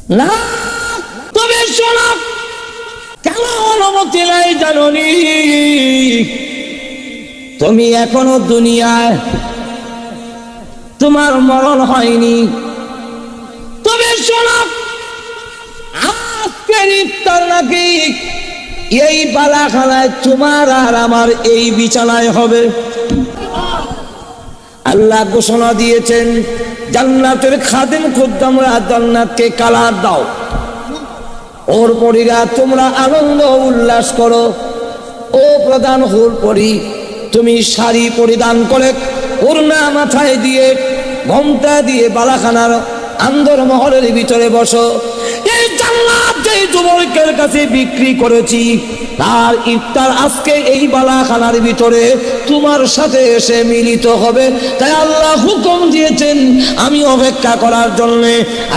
না, তবে শোনো, কেন অনুমতি নাই জাননি? তুমি এখনো দুনিয়ায়, তোমার মরণ হয়নি। তবে শোনো, আজকের ইফতার নাকি এই বালাখানায় তোমার আর আমার এই বিছানায় হবে। আল্লাহ ঘোষণা দিয়েছেন, জান্নাতের খাদেম খুদ্দামরা জান্নাতকে কালার দাও, ওর পরীরা তোমরা আনন্দ উল্লাস করো। ও প্রধান হুর পরি, তুমি শাড়ি পরিধান করে ওড়না মাথায় দিয়ে ঘোমটা দিয়ে বালাখানার আন্দর মহলের ভিতরে বসো। এই জান্নাত যে যুবকের কাছে বিক্রি করেছি, তার ইফতার আজকে এই বালাখানার ভিতরে তোমার সাথে এসে মিলিত হবে। তাই আল্লাহ হুকুম দিয়েছেন আমি অপেক্ষা করার জন্য।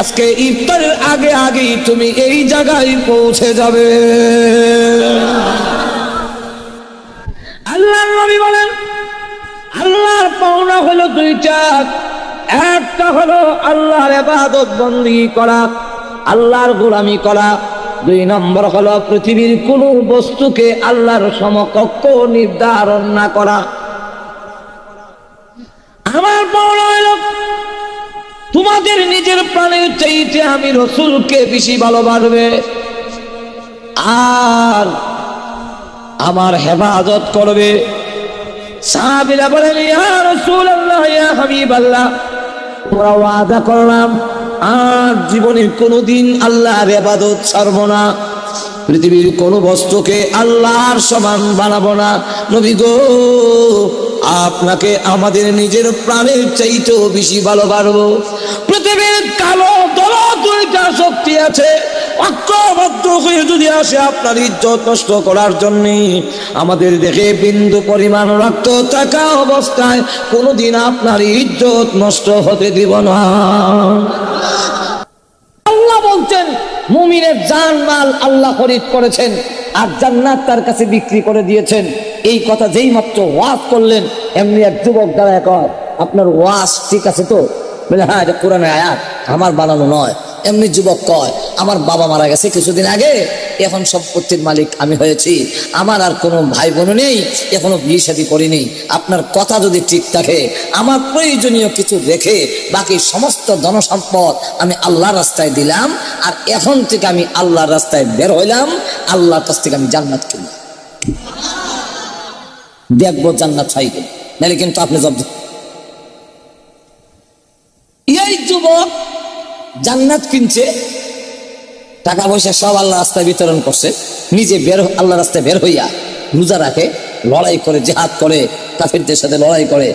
আজকে ইফতারের আগে আগেই তুমি এই জায়গায় পৌঁছে যাবে। আল্লাহর নবী বলেন, আল্লাহর পাওনা হলো দুইটা। একটা হলো আল্লাহর ইবাদত বندگی করা, আল্লাহর গোলামি করা। দুই নম্বর হলো পৃথিবীর কোন বস্তুকে আল্লাহর সমকক্ষ নির্ধারণ না করা। আমার পাওনা হলো তোমাদের নিজের প্রাণের চাইতে আমি রাসূলকে বেশি ভালোবাসবে আর আমার হেফাজত করবে। সাহাবীরা বলেন, ইয়া রাসূলুল্লাহ, ইয়া হাবিবাল্লাহ, আমরা ওয়াদা করলাম আর জীবনে কোনোদিন আল্লাহর ইবাদত ছাড়ব না, পৃথিবীর কোন বস্তুকে আল্লাহর সমান বানাবো না। নবী গো, আপনাকে আমাদের নিজের প্রাণের চাইতেও বেশি ভালোবাসবো। পৃথিবীর কালো দলত দুইটা শক্তি আছে, ঐক্যবদ্ধ হয়ে যদি আসে আপনার ইজ্জত নষ্ট করার জন্য, আমাদের দেখে বিন্দু পরিমাণ রক্ত থাকা অবস্থায় কোনোদিন আপনার ইজ্জত নষ্ট হতে দিব না। আল্লাহ বলছেন, মুমিনের জান মাল আল্লাহ খরিদ করেছেন আর জান্নাত তার কাছে বিক্রি করে দিয়েছেন। এই কথা যেই মাত্র ওয়াজ করলেন, এমনি এক যুবক দাঁড়ায় কয়, আপনার ওয়াজ ঠিক আছে তো? বলে, হ্যাঁ, এটা কোরআনের আয়াত, আমার বানানো নয়। এমনি যুবক কয়, আমার বাবা মারা গেছে কিছুদিন আগে, এখন সম্পত্তির মালিক আমি হয়েছি, আমার আর কোনো ভাই বোন নেই, এখনো বিয়ে শাদী করিনি। আপনার কথা যদি ঠিক থাকে, আমার প্রয়োজনীয় কিছু রেখে বাকি সমস্ত ধনসম্পদ আমি আল্লাহর রাস্তায় দিলাম, আর এখন থেকে আমি আল্লাহর রাস্তায় বের হইলাম, আল্লাহর কাছ থেকে আমি জান্নাত কিনব, দেখবো জান্নাত চাই কিনা, নাহলে কিন্তু আপনি জব্দ। এই যুবক জান্নাত কিনছে, টাকা পয়সা সব আল্লাহ রাস্তায় বিতরণ করছে, নিজে বের আল্লাহ রাস্তায় বের হইয়া রোজা রাখে, লড়াই করে, জিহাদ করে, কাফিরদের সাথে লড়াই করে।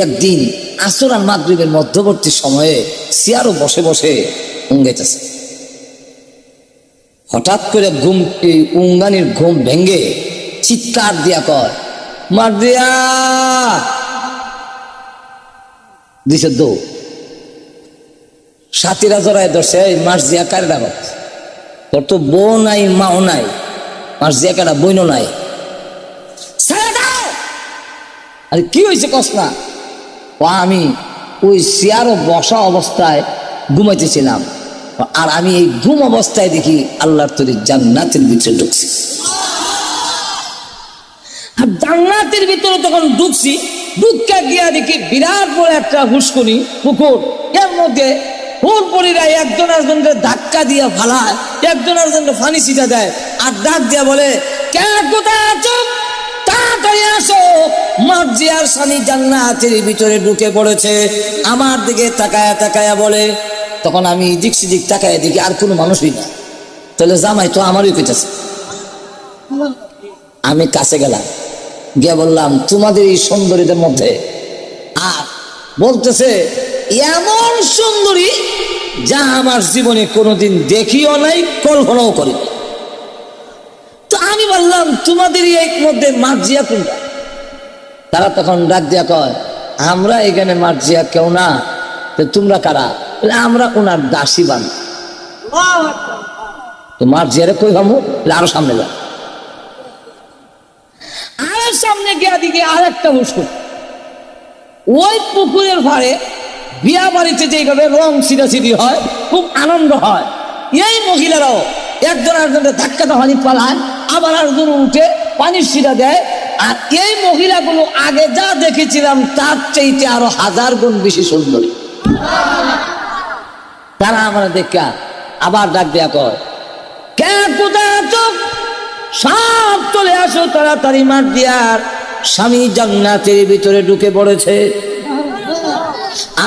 একদিন আসর আর মাগরিবের মধ্যবর্তী সময়ে চেয়ারও বসে বসে উঙ্গাইতেছে। হঠাৎ করে উঙ্গানির ঘুম ভেঙ্গে চিৎকার দিয়া কয়, মার দিয়া দিছে দৌ। সাথীরা জড়ায় ধরছে, এই মাস জিয়া কার ডাকত, তোর তো বউ নাই মাও নাই, মাস জিয়া কাটা বইনও নাই, আরে কি হয়েছে কস না? আমি ওই চেয়ারও বসা অবস্থায় ঘুমাইতেছিলাম, আর আমি এই ঘুম অবস্থায় দেখি আল্লাহর তৈরি জান্নাতের ভিতরে ঢুকছি। আর জান্নাতের ভিতরে তখন ঢুকছি, ঢুকা গিয়া দেখি বিরাট বড় একটা হুস্কুনি পুকুর, এর মধ্যে হুরপরিরা একজন আরেকজনকে ধাক্কা দিয়া ফালায়, একজন আরেকজনকে ফানি ছিটা দেয়, আর ডাক দিয়া বলে, কে কোথায় আছো, তাড়াতাড়ি আসো, মার্জিয়ার স্বামী জান্নাতের ভিতরে ঢুকে পড়েছে। আমার দিকে তাকায়া তাকায়া বলে, তখন আমি দিক সিদিক তাকায়া দেখি আর কোনো মানুষই না, তাহলে জামাই তো আমারই পেটেছে। আমি কাছে গেলাম, গিয়ে বললাম, তোমাদের এই সুন্দরীদের মধ্যে, আর বলতেছে, এমন সুন্দরী যা আমার জীবনে কোনোদিন দেখিও নাই, কল্পনাও করি। তো আমি বললাম, তোমাদের এই মধ্যে মার্জিয়া কোনটা? তারা তখন ডাক দিয়া কয়, আমরা এখানে মার্জিয়া কেউ না, তো তোমরা কারা? আমরা ওনার দাসী বান। তো মার্জিয়ারে কই ভাবো, আরো সামনে যান। আরো সামনে গিয়া দিকে আর একটা হুস্কুর, ওই পুকুরের পাড়ে বিয়া বাড়িতে যেভাবে রং ছিটাছিটি হয়, খুব আনন্দ হয়, এই মহিলারাও একজন আরেকজনের ধাক্কাটা পানি পালায়, আবার আরেকজন উঠে পানির শিরা দেয়। আর এই মহিলাগুলো আগে যা দেখেছিলাম তার চাইতে আরো 1000 গুণ বেশি সুন্দরী। তারা আমার দেখা আবার ডাক দেয়া কর, কে কোথায় আছো, সব চলে আসো তাড়াতাড়ি। মার দিয়ার স্বামী জান্নাতের ভিতরে ঢুকে পড়েছে।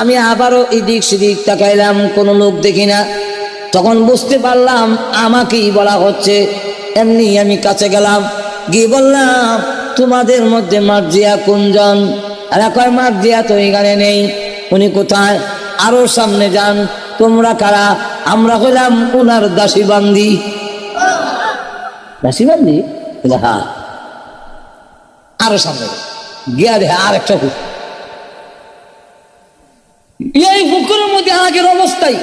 আমি আবারও এদিক সেদিক তাকাইলাম, কোনো লোক দেখি না। তখন বুঝতে পারলাম আমাকেই বলা হচ্ছে। এমনি আমি কাছে গেলাম, গিয়ে বললাম, তোমাদের মধ্যে মার্জিয়া কোনজন? এরা কয় মার্জিয়া তো এখানে নেই। উনি কোথায়? আরো সামনে যান। তোমরা কারা? আমরা হইলাম উনার দাসী বান্দি। দাসী বান্দি? হ্যাঁ। আরো সামনে গিয়া দেখে আর একটা হুক। এই হুকের মধ্যে আগের অবস্থায়,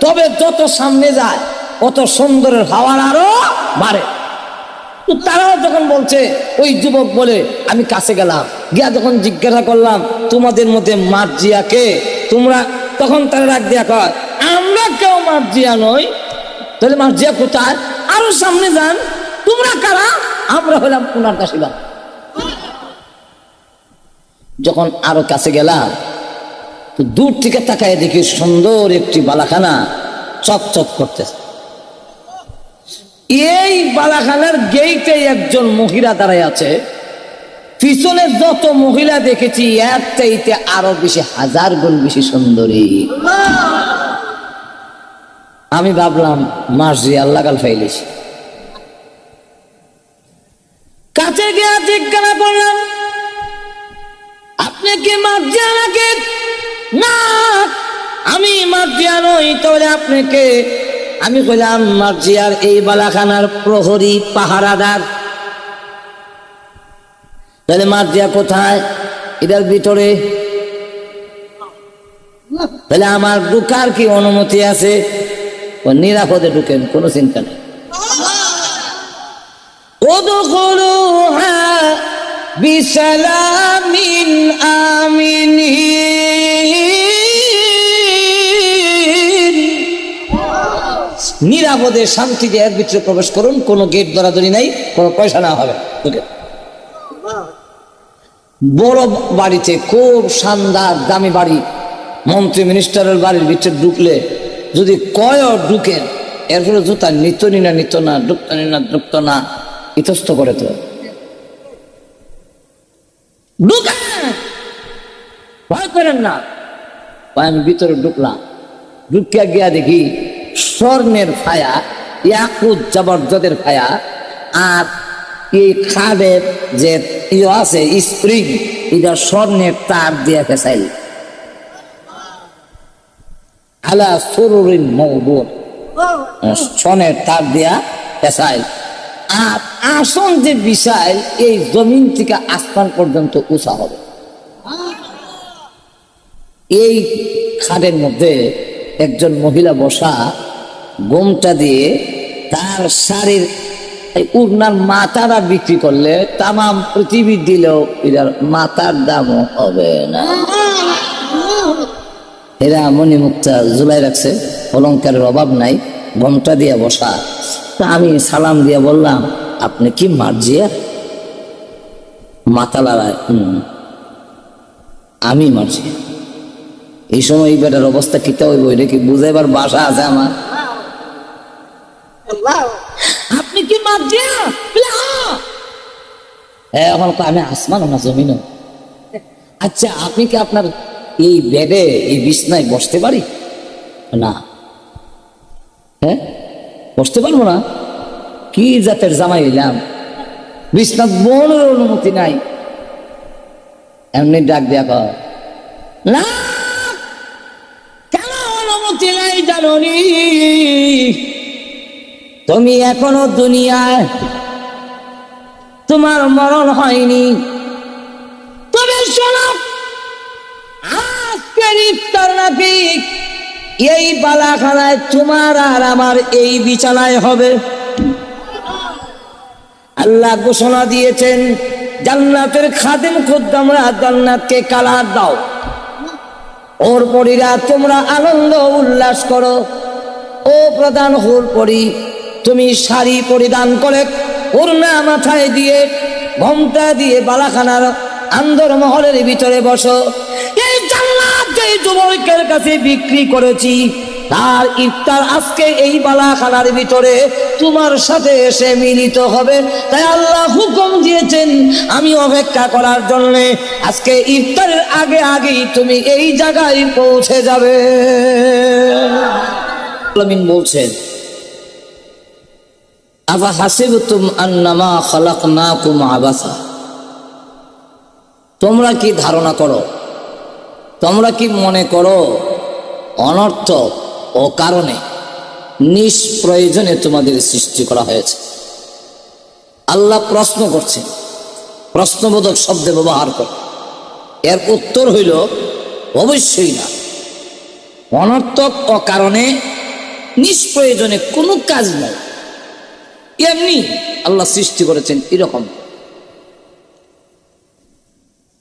তবে যত সামনে যায় অত সুন্দরের হাওয়ার আরো বাড়ে। তো তারাও যখন বলছে, ওই যুবক বলে আমি কাছে গেলাম, গিয়া যখন জিজ্ঞাসা করলাম তোমাদের মধ্যে মার্জিয়া কে তোমরা, তখন তারা রাগ দিয়া কয়, আমরা কেউ মার্জিয়া নই। তাহলে মার্জিয়া কোথায়? আরো সামনে যান। তোমরা কারা? আমরা হলাম উনার দাসীবা। যখন আরো কাছে গেলাম, তো দূর থেকে তাকায় দেখি সুন্দর একটি বালাখানা চকচক করতেছে। এই বালাখানার গেইটে একজন মহিলা দাঁড়ায় আছে। পিছনে যত মহিলা দেখেছি এর চাইতে আরো বেশি 1000 গুণ বেশি সুন্দরী। আমি ভাবলাম মার্জি আল্লাহ কাল ফাইলিস। কাছে গিয়ে জিজ্ঞাসা করলাম, আপনি কি মার্জিয়া নাকি? না, আমি মার্জিয়া নই। তাহলে আপনি কে? আমি কইলাম মার্জিয়ার এই বালাখানার প্রহরী পাহারাদার। তাহলে মার্জিয়া কোথায়? এটার ভিতরে। তাহলে আমার ঢুকার কি অনুমতি আছে? নিরাপদে ঢুকেন, কোনো চিন্তা নেই। উদখুলুহা বিসালামিন আমিনিন। নিরাপদে শান্তিতে এর ভিতরে প্রবেশ করুন, কোনো গেট ধরাধরি নাই, কোনো পয়সা না হবে। বড় বাড়িতে, খুব শানদার দামি বাড়ি, মন্ত্রী মিনিস্টারের বাড়ির ভিতরে ঢুকলে যদি কয় ঢুকেন, এরপরে জুতা নিত না, ঢুকত না, ইতস্ত করে তো ঢুকেন, ভয় করেন না। আমি ভিতরে ঢুকলাম, ঢুকিয়া গিয়া দেখি স্বর্ণের ফায়া, ইয়াকুত জবরদস্তের ফায়া, আর এই খাদের যে আছে স্প্রিং, এটা স্বর্ণের তার দিয়া ফেসাইল। আলা সুরুরিন মওদুদ, স্বর্ণের তার দিয়া ফেসাইল। আর আসন যে বিশাল, এই জমিন থেকে আসমান পর্যন্ত উঁচা হবে। এই খাদের মধ্যে একজন মহিলা বসা, গোমটা দিয়ে তার শাড়ির উড়নার মাথাটা বিক্রি করলে তামাম পৃথিবী দিলেও এটার মাথার দামও হবে না। এরা মণিমুক্তা ঝুলাই রাখছে, অলঙ্কারের অভাব নাই, গোমটা দিয়ে বসা। তা আমি সালাম দিয়ে বললাম, আপনি কি মার্জিয়া? মাথা লড়ায়, আমি মার্জিয়া। এই সময় এই বেটার অবস্থা কিতা হইব, এটা কি বুঝাইবার ভাষা আছে আমার? আপনি কি মার্জিয়া? এখন আমি আসমান না জমিন। আচ্ছা, আপনি কি আপনার এই বেডে, এই বিছনায় বসতে পারি? না। হ্যাঁ, বসতে পারবো না? কি জাতের জামাই হইলাম, বিছনা বোনের অনুমতি নাই। এমনি ডাক দেয়া কর, না কেন অনুমতি নাই জানি? তুমি এখনো দুনিয়ায়, তোমার মরণ হয়নি। তবে শোনো, আজকের ইফতার নাকি এই বালাখানায় তোমার আর আমার এই বিছানায় হবে। আল্লাহ ঘোষণা দিয়েছেন, জান্নাতের খাদেম খুদ্দামরা জান্নাতকে কালার দাও, ওর পরীরা তোমরা আনন্দ উল্লাস করো। ও প্রধান হুর পরি, তুমি শাড়ি পরিধান করে ওড়না মাথায় দিয়ে ঘোমটা দিয়ে বালাখানার আন্দর মহলের ভিতরে বসো। এই জান্নাত যে যুবকের কাছে বিক্রি করেছি তার ইফতার আজকে এই বালাখানার ভিতরে তোমার সাথে এসে মিলিত হবে। তাই আল্লাহ হুকুম দিয়েছেন আমি অপেক্ষা করার জন্য, আজকে ইফতারের আগে আগেই তুমি এই জায়গায় পৌঁছে যাবে। আমিন বলছেন আফা হাসিবতুম আন্নামা খালাকনাকুম আবাসা, তোমরা কি ধারণা করো, তোমরা কি মনে করো অনর্থক ও কারণে নিষ্প্রয়োজনে তোমাদের সৃষ্টি করা হয়েছে? আল্লাহ প্রশ্ন করছেন, প্রশ্নবোধক শব্দ ব্যবহার করে। এর উত্তর হইল অবশ্যই না। অনর্থক ও কারণে নিষ্প্রয়োজনে কোনো কাজ নাই, এমনি আল্লাহ সৃষ্টি করেছেন। এরকম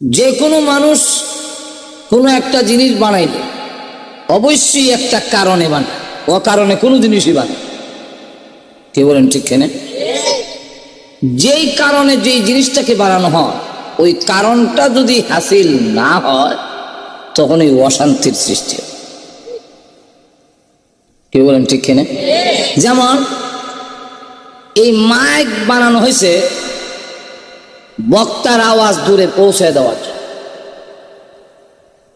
যে কোনো মানুষ কোনো একটা জিনিস বানাইলে অবশ্যই একটা কারণে বানায়, অকারণে কোনো জিনিসই বানায়। কে বলেন ঠিক কেনে? যেই কারণে যেই জিনিসটাকে বানানো হয় ওই কারণটা যদি হাসিল না হয় তখন ওই অশান্তির সৃষ্টি হয়। কে বলেন ঠিক কেনে? যেমন এই মাইক বানানো হয়েছে বক্তার আওয়াজ দূরে পৌঁছে দেওয়ার জন্য।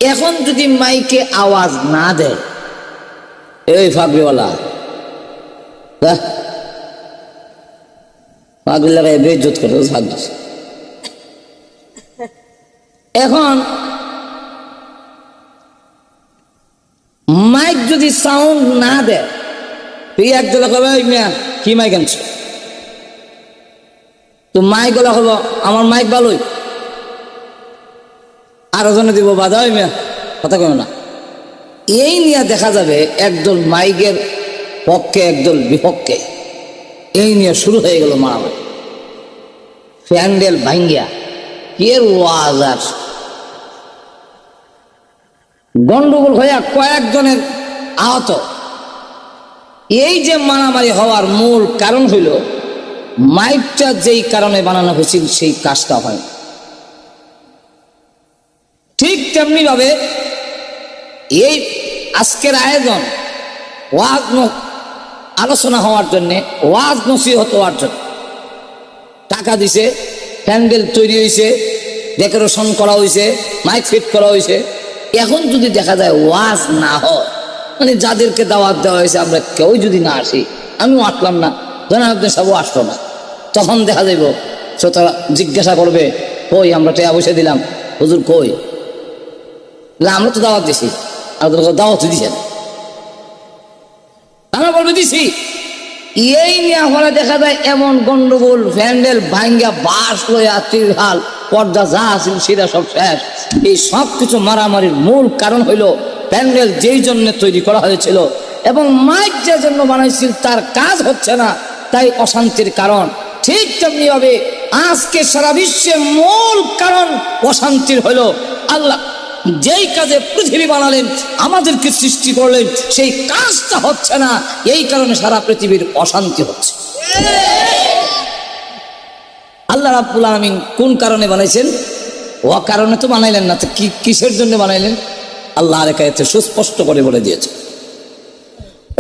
এখন যদি মাইকে আওয়াজ না দেয়, এই ফাগরিওয়ালা ফাগরি লাগাই বেইজ্জত করে ফাগরি। এখন মাইক যদি সাউন্ড না দেয়, তুই একজন মিয়া কি মাইক আনছ, তো মাইক গুলা হলো আমার মাইক ভালোই, আরো জনে দিব বাধা, ওই মিয়া কথা কয় না। এই নিয়ে দেখা যাবে একদল মাইকের পক্ষে একদল বিপক্ষে, এই নিয়ে শুরু হয়ে গেল মারামারি। প্যান্ডেল ভাঙ্গিয়া এর ওয়াজ আর গন্ডগোল হইয়া কয়েকজনের আহত। এই যে মারামারি হওয়ার মূল কারণ হইল মাইকটা যেই কারণে বানানো হয়েছিল সেই কাজটা হয়। ঠিক তেমনি ভাবে এই আজকের আয়োজন ওয়াজ আলোচনা হওয়ার জন্যে, ওয়াজ নসিহত হওয়ার জন্য টাকা দিছে, প্যান্ডেল তৈরি হয়েছে, ডেকোরেশন করা হয়েছে, মাইক ফিট করা হয়েছে। এখন যদি দেখা যায় ওয়াজ না হয়, মানে যাদেরকে দাওয়াত দেওয়া হয়েছে আমরা কেউ যদি না আসি, আমিও আসলাম না, জনাবদের সবও আসলো না, তখন দেখা যাইব শ্রোতারা জিজ্ঞাসা করবে কই আমরা টাকা পয়সা দিলাম, হুজুর কই? আমরা তো দাওয়াত দিছি, আপনাদের দাওয়াত দিছেন, আমরা বলবে দিছি। এই নিয়ে হলে দেখা যায় এমন গন্ডগোল, প্যান্ডেল ভাঙ্গা বাস লইয়া তিরহাল পর্দা যা আছে সেটা সব শেষ। এই সব কিছু মারামারির মূল কারণ হইল প্যান্ডেল যেই জন্য তৈরি করা হয়েছিল এবং মাইক যে জন্য বানাইছিল তার কাজ হচ্ছে না, তাই অশান্তির কারণ। ঠিক তেমনি হবে আজকে সারা বিশ্বে মূল কারণ অশান্তির হইল আল্লাহ যেই কাজে পৃথিবী বানালেন, আমাদেরকে সৃষ্টি করলেন, সেই কাজটা হচ্ছে না, এই কারণে সারা পৃথিবীর অশান্তি হচ্ছে। আল্লাহ রাব্বুল আলামিন কোন কারণে বানাইছেন? ও কারণে তো বানাইলেন না, তো কিসের জন্য বানাইলেন? আল্লাহ আরেক আয়াতে সুস্পষ্ট করে বলে দিয়েছে,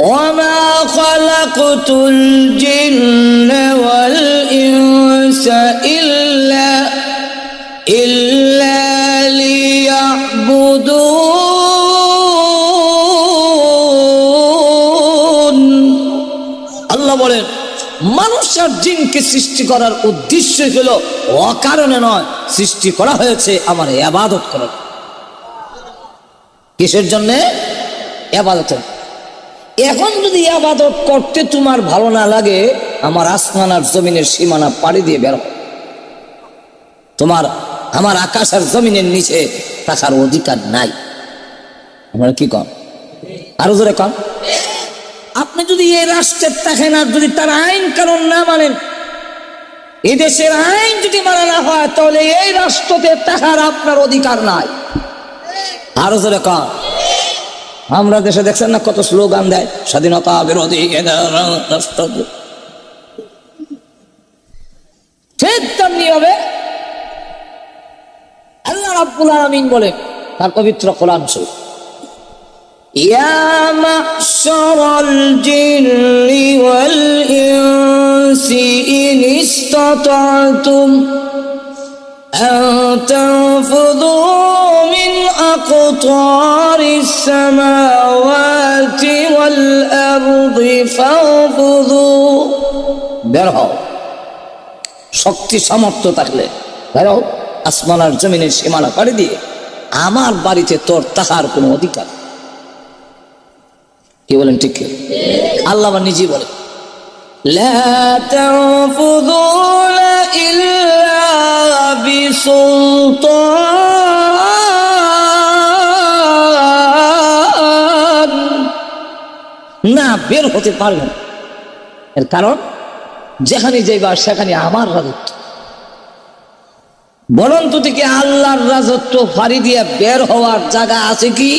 ওয়ামা খালাকতুল জিন্না ওয়াল ইনসা ইল্লা লিয়াবুদুন। আল্লাহ বলেন মানুষ আর জিনকে সৃষ্টি করার উদ্দেশ্য হলো অকারণে নয়, সৃষ্টি করা হয়েছে আমার ইবাদত করার। কিসের জন্যে? ইবাদতের। এখন যদি ইবাদত করতে তোমার ভালো না লাগে, আমার আসমান আর জমিনের সীমানা পাড়ি দিয়ে বের হও। তোমার আমার আকাশ আর জমিনের নিচে থাকার অধিকার নাই। আমরা কি কম? আরো জোরে কম। আপনি যদি এই রাষ্ট্রের থাকেন আর যদি তার আইন কানুন না মানেন, এই দেশের আইন যদি মানা না হয়, তাহলে এই রাষ্ট্রতে থাকার আপনার অধিকার নাই। আরো জোরে কম। আমরা দেশে দেখছেন না কত স্লোগান দেয়, স্বাধীনতা বিরোধী, ঠিক তেমনি হবে আল্লাহ রাব্বুল আলামিন বলেন তার পবিত্র কোরআন শরীফ, ইয়া মা'শারাল জিন্নি ওয়াল ইনসি ইন ইসতাতা'তুম আন তানফুযু মিন আকতারিস সামাওয়াতি ওয়াল আরদি ফানফুযু, বের হও, শক্তি সামর্থ্য থাকলে বের হও, আসমান আর জমিনের সীমানা পাড়ি দিয়ে আমার বাড়িতে তোর তাহার কোনো অধিকার। কি বলেন ঠিক কি? আল্লাহ আবার নিজেই বলে, লা তানফুযুনা ইল্লা বিসুলতান, না বের হতে পারবেন। এর কারণ যেখানে যাইবা সেখানে আমার রাজত্ব। বলন্ত থেকে আল্লাহর রাজত্ব ফাড়ি দিয়ে বের হওয়ার জায়গা আছে কি?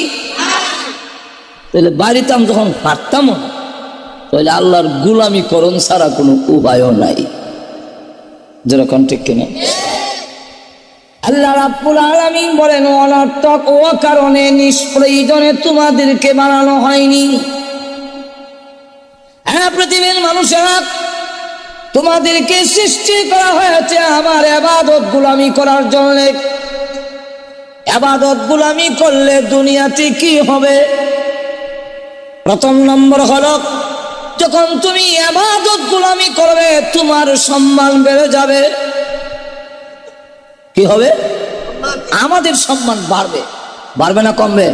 তাহলে বাড়িতে আমি যখন পারতাম না, তাহলে আল্লাহর গুলামি করণ ছাড়া কোনো উপায়ও নাই। যেরকম ঠিক কিনা? আল্লাহ রাব্বুল আলামিন বলেন, অনর্থক ও কারণে নিষ্প্রয়োজনে তোমাদেরকে বানানো হয়নি। হ্যাঁ, পৃথিবীর মানুষেরা, তোমাদেরকে সৃষ্টি করা হয়েছে আমার ইবাদত গুলামি করার জন্য। ইবাদত গুলামি করলে দুনিয়াতে কি হবে? প্রথম নম্বর হলো, যখন তুমি ইবাদত গুলামি করবে তোমার সম্মান বেড়ে যাবে। কি হবে? আমাদের সম্মান বাড়বে। বাড়বে না কমবে?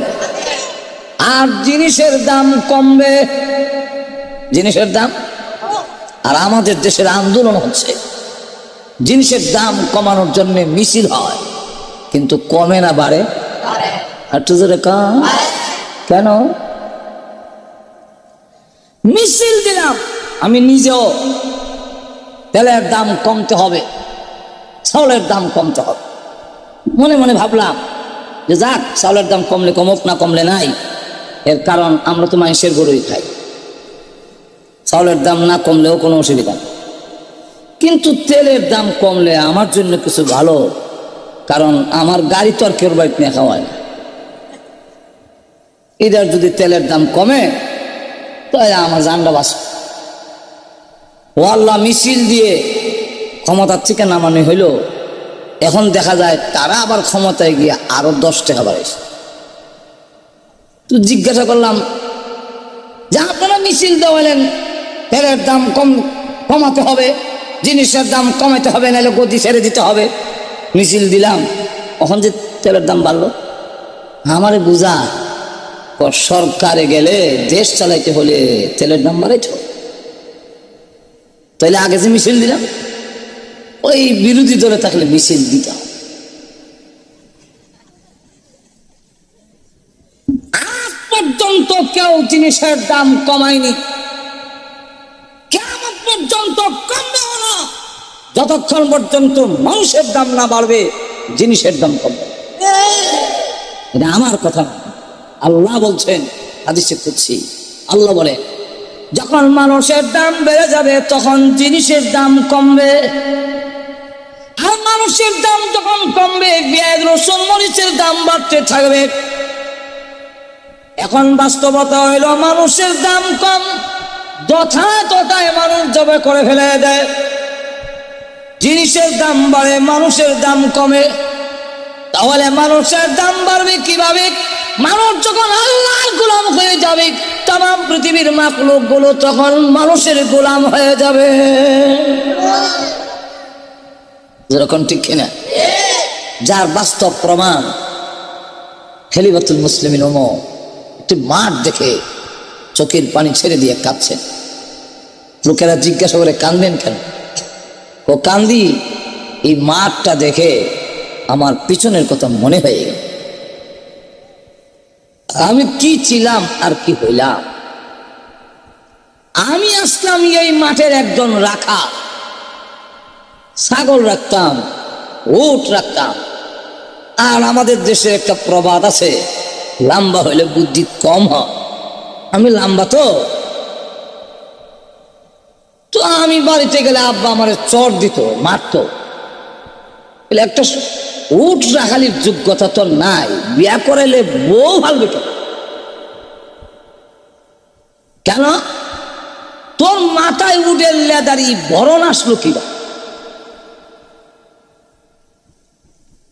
আর জিনিসের দাম কমবে। জিনিসের দাম, আর আমাদের দেশের আন্দোলন হচ্ছে জিনিসের দাম কমানোর জন্য মিছিল হয়, কিন্তু কমে না বাড়ে। আর তো জোরে কম কেন? মিছিল দিলাম, আমি নিজেও তেলের দাম কমতে হবে, চাউলের দাম কমতে হবে। মনে মনে ভাবলাম যে যাক, চাউলের দাম কমলে কমুক, না কমলে নাই। এর কারণ আমরা তো মানুষের গরুই খাই, চাউলের দাম না কমলেও কোনো অসুবিধা নেই। কিন্তু তেলের দাম কমলে আমার জন্য কিছু ভালো, কারণ আমার গাড়ি তো আর কেউ বাইক নিয়ে খাওয়ায় না। এটার যদি তেলের দাম কমে তাহলে আমার জানটা বাঁচবে। ও আল্লাহ, মিছিল দিয়ে ক্ষমতার থেকে নামানো হইল। এখন দেখা যায় তারা আবার ক্ষমতায় গিয়ে আরো 10 টাকা বাড়াইছে। তো জিজ্ঞাসা করলাম যে আপনারা মিছিল দেওয়ালেন তেলের দাম কমাতে হবে, জিনিসের দাম কমাতে হবে, নাহলে গদি ছেড়ে দিতে হবে। মিছিল দিলাম, এখন যে তেলের দাম বাড়লো, আমারে বুঝা সরকারে গেলে দেশ চালাইতে হলে তেলের দাম বাড়াইতে হবে। তাইলে আগে যে মিছিল দিলাম, ওই বিরোধী দলে থাকলে মিছিল দিতাম। আজ পর্যন্ত কেউ জিনিসের দাম কমায়নি, কেমন পর্যন্ত কমবেও না যতক্ষণ পর্যন্ত মানুষের দাম না বাড়বে, জিনিসের দাম কমবে। এটা আমার কথা না, আল্লাহ বলছেন হাদিসে কুদসি। আল্লাহ বলে, যখন মানুষের দাম বেড়ে যাবে তখন জিনিসের দাম কমবে। আর মানুষের দাম যখন কমবে, পেঁয়াজ রসুন মরিচের দাম বাড়তে থাকবে। এখন বাস্তবতা হইল মানুষের দাম কম, যথাযথায় মানুষ জবে করে ফেলে দেয়। জিনিসের দাম বাড়ে, মানুষের দাম কমে। তাহলে মানুষের দাম বাড়বে কিভাবে? মানুষ যখন আল্লাহর গোলাম হয়ে যাবে, তামাম পৃথিবীর মাখলুক গুলো তখন মানুষের গোলাম হয়ে যাবে। যেরকম ঠিক কিনা? যার বাস্তব প্রমাণ খলিফাতুল মুসলিমিন ওমর একটি মাঠ দেখে চোখের পানি ছেড়ে দিয়ে কাঁদছেন। লোকেরা জিজ্ঞাসা করে, কান্দেন কেন? ও কান্দি এই মাঠটা দেখে আমার পিছনের কথা মনে হয়ে গেল। আমি কি ছিলাম আর কি হইলাম। আমি আসলাম এই মাঠের একজন রাখা, ছাগল রাখতাম, উট রাখতাম। আর আমাদের দেশে একটা প্রবাদ আছে, লম্বা হইলে বুদ্ধি কম হয়। আমি লম্বা তো আমি বাড়িতে গেলে আব্বা আমার চর দিত, মারতো। একটা উঠ রাখালির যোগ্যতা তো নাই, বিয়া করাইলে বউ ভালো বেটো। কেন তোর মাথায় উঠে লেদারি বরণ আসলো কিবা?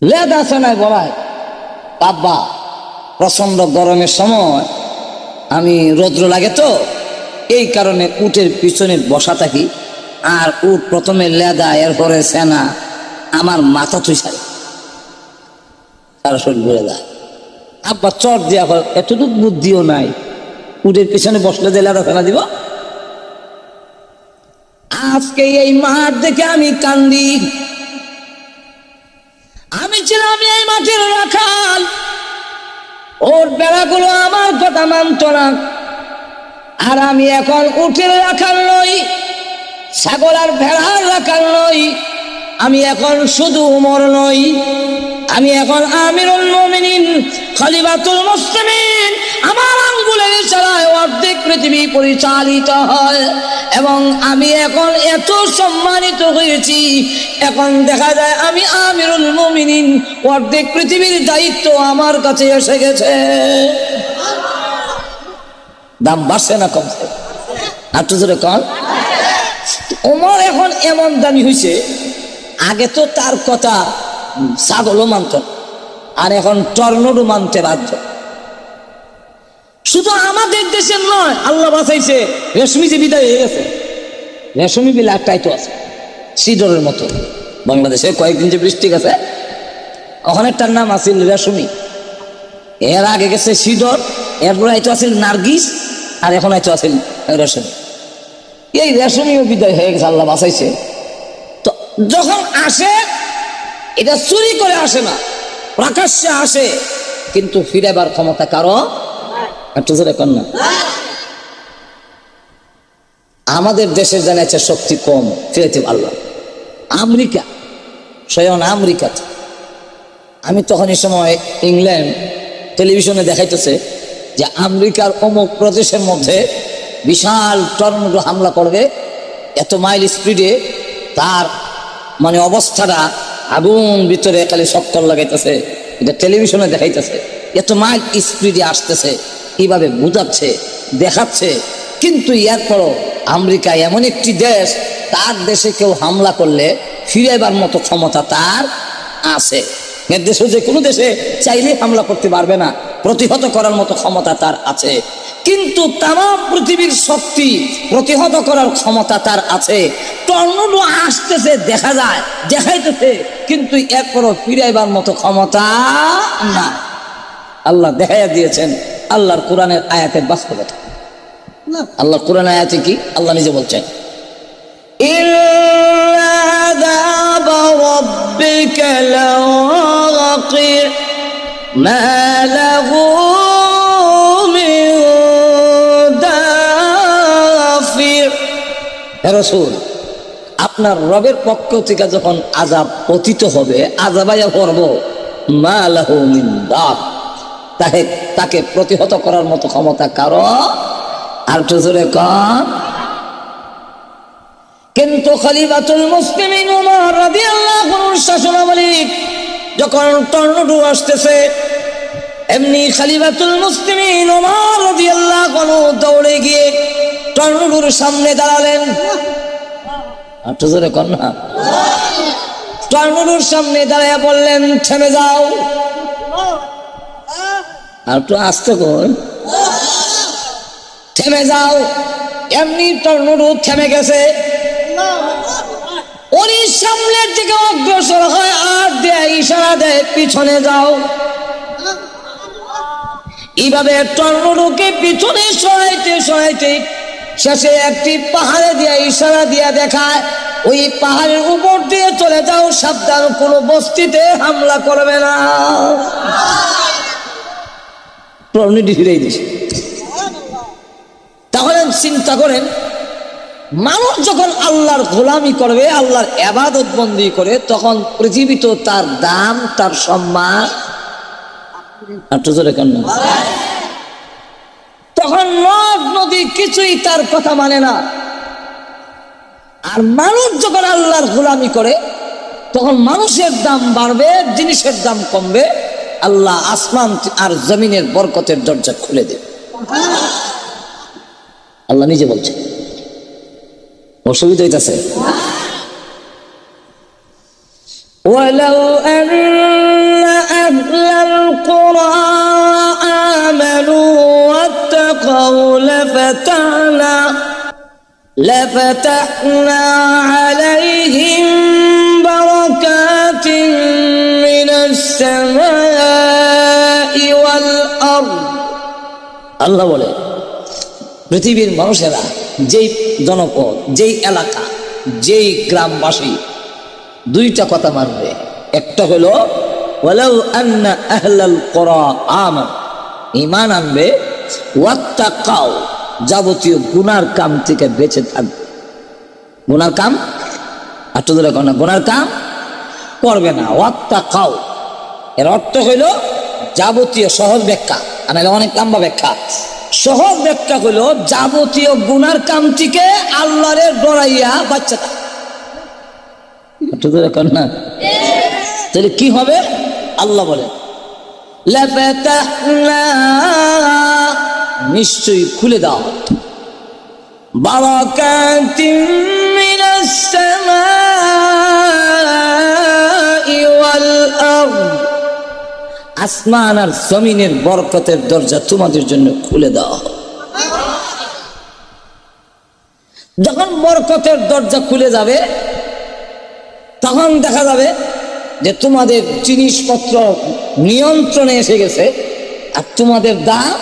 লেদ আছে নাই বলায়? আব্বা প্রচন্ড গরমের সময় আমি রৌদ্র লাগে তো, এই কারণে উটের পিছনে বসা থাকি। আর উট প্রথমে লেদা, এরপরে সেনা, আমার মাথা তুই সারে তার শরীর ঘুরে যায়। আব্বা চট দিয়া এতটুক বুদ্ধিও নাই, উটের পিছনে বসলে যে লেদা ফেলা দিব। আজকে এই মাঠ দেখে আমি কান্দি। আমি ছিলাম এই মাঠের রাখাল, ওর বেড়াগুলো আমার কথা মানত না। আর আমি এখন উটের রাখাল নই, ছাগল আর ভেড়ার রাখাল নই, আমি এখন শুধু উমর নই, আমি এখন আমিরুল মুমিনিন, খলিফাতুল মুসলিমিন। আমার আঙ্গুলের ইশারায় অর্ধেক পৃথিবী পরিচালিত হয় এবং আমি এখন এত সম্মানিত হয়েছি। এখন দেখা যায় আমি আমিরুল মুমিনিন, অর্ধেক পৃথিবীর দায়িত্ব আমার কাছে এসে গেছে। দাম বাড়ছে না কমছে? আর তো জোরে কন। ওমর এখন এমন দামি হয়েছে, আগে তো তার কথা ছাগলও মানত, আর এখন টর্নেডো মানতে বাধ্য। শুধু আমাদের দেশের নয়, আল্লাহ বাঁচাইছে, রেশমি যে বিদায় হয়ে গেছে, রেশমি বিল একটাই তো আছে সিডরের মতো। বাংলাদেশে কয়েকদিন যে বৃষ্টি গেছে, ওখানে তার নাম আছিল রেশমি। এর আগে গেছে সিডর, এরপরে আইতো আছিল নার্গিস, আর এখন আইতো আছিল রেশমি। এই রেশমিও বিদায় হয়ে গেছে, আল্লাহ বাঁচাইছে। তো যখন আসে, এটা চুরি করে আসে না, প্রকাশ্যে আসে, কিন্তু ফিরেবার ক্ষমতা কারো একটু জোরে কর না। আমাদের দেশের জানাচ্ছে শক্তি কম, ফিরেতে আল্লাহ। আমেরিকা, স্বয়ং আমেরিকা, আমি তখন এই সময় ইংল্যান্ড টেলিভিশনে দেখাইতেছে যে আমেরিকার অমুক প্রদেশের মধ্যে বিশাল টর্নেডো হামলা করবে, এত মাইল স্পিডে, তার মানে অবস্থাটা আগুন ভিতরে খালি চক্কর লাগাইতেছে, এটা টেলিভিশনে দেখাইতেছে। এত মাইল স্পিডে আসতেছে, এইভাবে বুঝাচ্ছে, দেখাচ্ছে। কিন্তু এরপরও আমেরিকা এমন একটি দেশ, তার দেশে কেউ হামলা করলে ফিরেবার মতো ক্ষমতা তার আছে। এর দেশে যে কোনো দেশে চাইলে হামলা করতে পারবে না, প্রতিহত করার মতো ক্ষমতা তার আছে। কিন্তু তামাম পৃথিবীর শক্তি প্রতিহত করার ক্ষমতা তার আছে। টর্নেডো আসতেছে, দেখা যায়, দেখাইতেছে, কিন্তু এরপরও ফিরাইবার মতো ক্ষমতা না। আল্লাহ দেখাইয়া দিয়েছেন আল্লাহর কোরআনের আয়াতের বাস্তবতা। আল্লাহর কোরআন আয়াতে কি আল্লাহ নিজে বলছেন, রাসূল আপনার রবের পক্ষ থেকে যখন আযাব পতিত হবে, আযাবায়া করব, মা লাহু মিন দাফ, তাকে প্রতিহত করার মতো ক্ষমতা কারো আর তো জোরে কন। কিন্তু খলিফাতুল মুসলিমিন ওমর রাদিয়াল্লাহু আনহুর শাসনামলে যখন টর্নেডো আসতেছে, এমনি খলিফাতুল মুসলিমিন ওমর রাদিয়াল্লাহু আনহু দৌড়ে গিয়ে টর্নেডোর সামনে দাঁড়ালেন। আর তো জোরে কন না। টর্নেডোর সামনে দাঁড়ায় বললেন, থেমে যাও। আর তো আস্তে কর, থেমে যাও। এমনি টর্নেডো থেমে গেছে। উনি সামনের দিকে অগ্রসর হয়, আর দেয় ইশারা দেয়, পিছনে যাও। এইভাবে টর্নেডোকে পিছনে সরাইতে সরাইতে শেষে একটি পাহাড়ে দিয়ে ইশারা দিয়া দেখায়, ওই পাহাড়ের উপর দিয়ে চলে যাও, সাবধান, কোনো বস্তিতে হামলা করবে না। টর্নেডো ফিরাই দিছে। তাহলে চিন্তা করেন, মানুষ যখন আল্লাহর গোলামি করবে, আল্লাহর ইবাদত বন্দি করে, তখন পৃথিবী তো তার দাম, তার সম্মান একটু জোরে কেন? তখন নদ নদী কিছুই তার কথা মানে না। আর মানুষ যখন আল্লাহর গোলামি করে তখন মানুষের দাম বাড়বে, জিনিসের দাম কমবে। আল্লাহ আসমান আর জমিনের বরকতের দরজা খুলে দেবে। আল্লাহ নিজে বলছে। অসুবিধা হইতেছে? ওয়ালাউ আন্না আহলাল কুরআ আমানু ওয়াত্তাকাউ লাফাতাহনা আলাইহিম বারাকাতিন মিনাস সামাই ওয়াল আরদ। আল্লাহ বলে পৃথিবীর মানুষেরা, যেই জনপদ, যেই এলাকা, যেই গ্রামবাসী দুইটা কথা মানবে। একটা হলো ওয়ালাউ আন্না আহলাল কুরআ আমানু, ঈমান আনবে, ওয়াত্তাকাউ, যাবতীয় গুনার কাম থেকে বেঁচে থাকবে। গুনার কাম একটু ধরে না, গুনার কাম করবে না। ওয়াত্তাকাউ এর অর্থ হইল যাবতীয়, সহজ ব্যাখ্যা, আর অনেক লম্বা ব্যাখ্যা। সহজ ব্যাখ্যা হলো যাবতীয় গুনার কাম থেকে আল্লাহরে ডরাইয়া বাচ্চা থাকে। একটু ধরে না, তাহলে কি হবে? আল্লাহ বলে লাফাতাহনা, নিশ্চয়ই খুলে দাও, বারাকাতিন মিনাস সামাই ওয়াল আরদ, আসমান আর জমিনের বরকতের দরজা তোমাদের জন্য খুলে দাও। যখন বরকতের দরজা খুলে যাবে তখন দেখা যাবে যে তোমাদের জিনিসপত্র নিয়ন্ত্রণে এসে গেছে আর তোমাদের দাম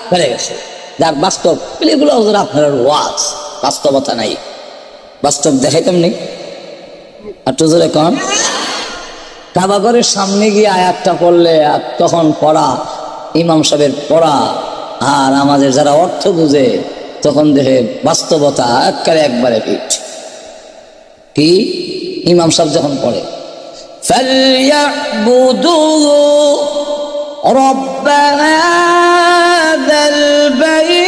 বেড়ে গেছে। যাক বাস্তব, এগুলো আপনার ওয়াজ, বাস্তবতা নাই, বাস্তব দেখাইতাম নেই। আর তো জোরে কন, কাবাঘরের সামনে গিয়ে আয়াতটা পড়লে আর তখন পড়া, ইমাম সাহেবের পড়া, আর আমাদের যারা অর্থ বুঝে তখন দেখে বাস্তবতা একবারে ফিট। কি ইমাম সাহেব যখন পড়ে فَلْيَعْبُدُوا رَبَّ هَذَا الْبَيْتِ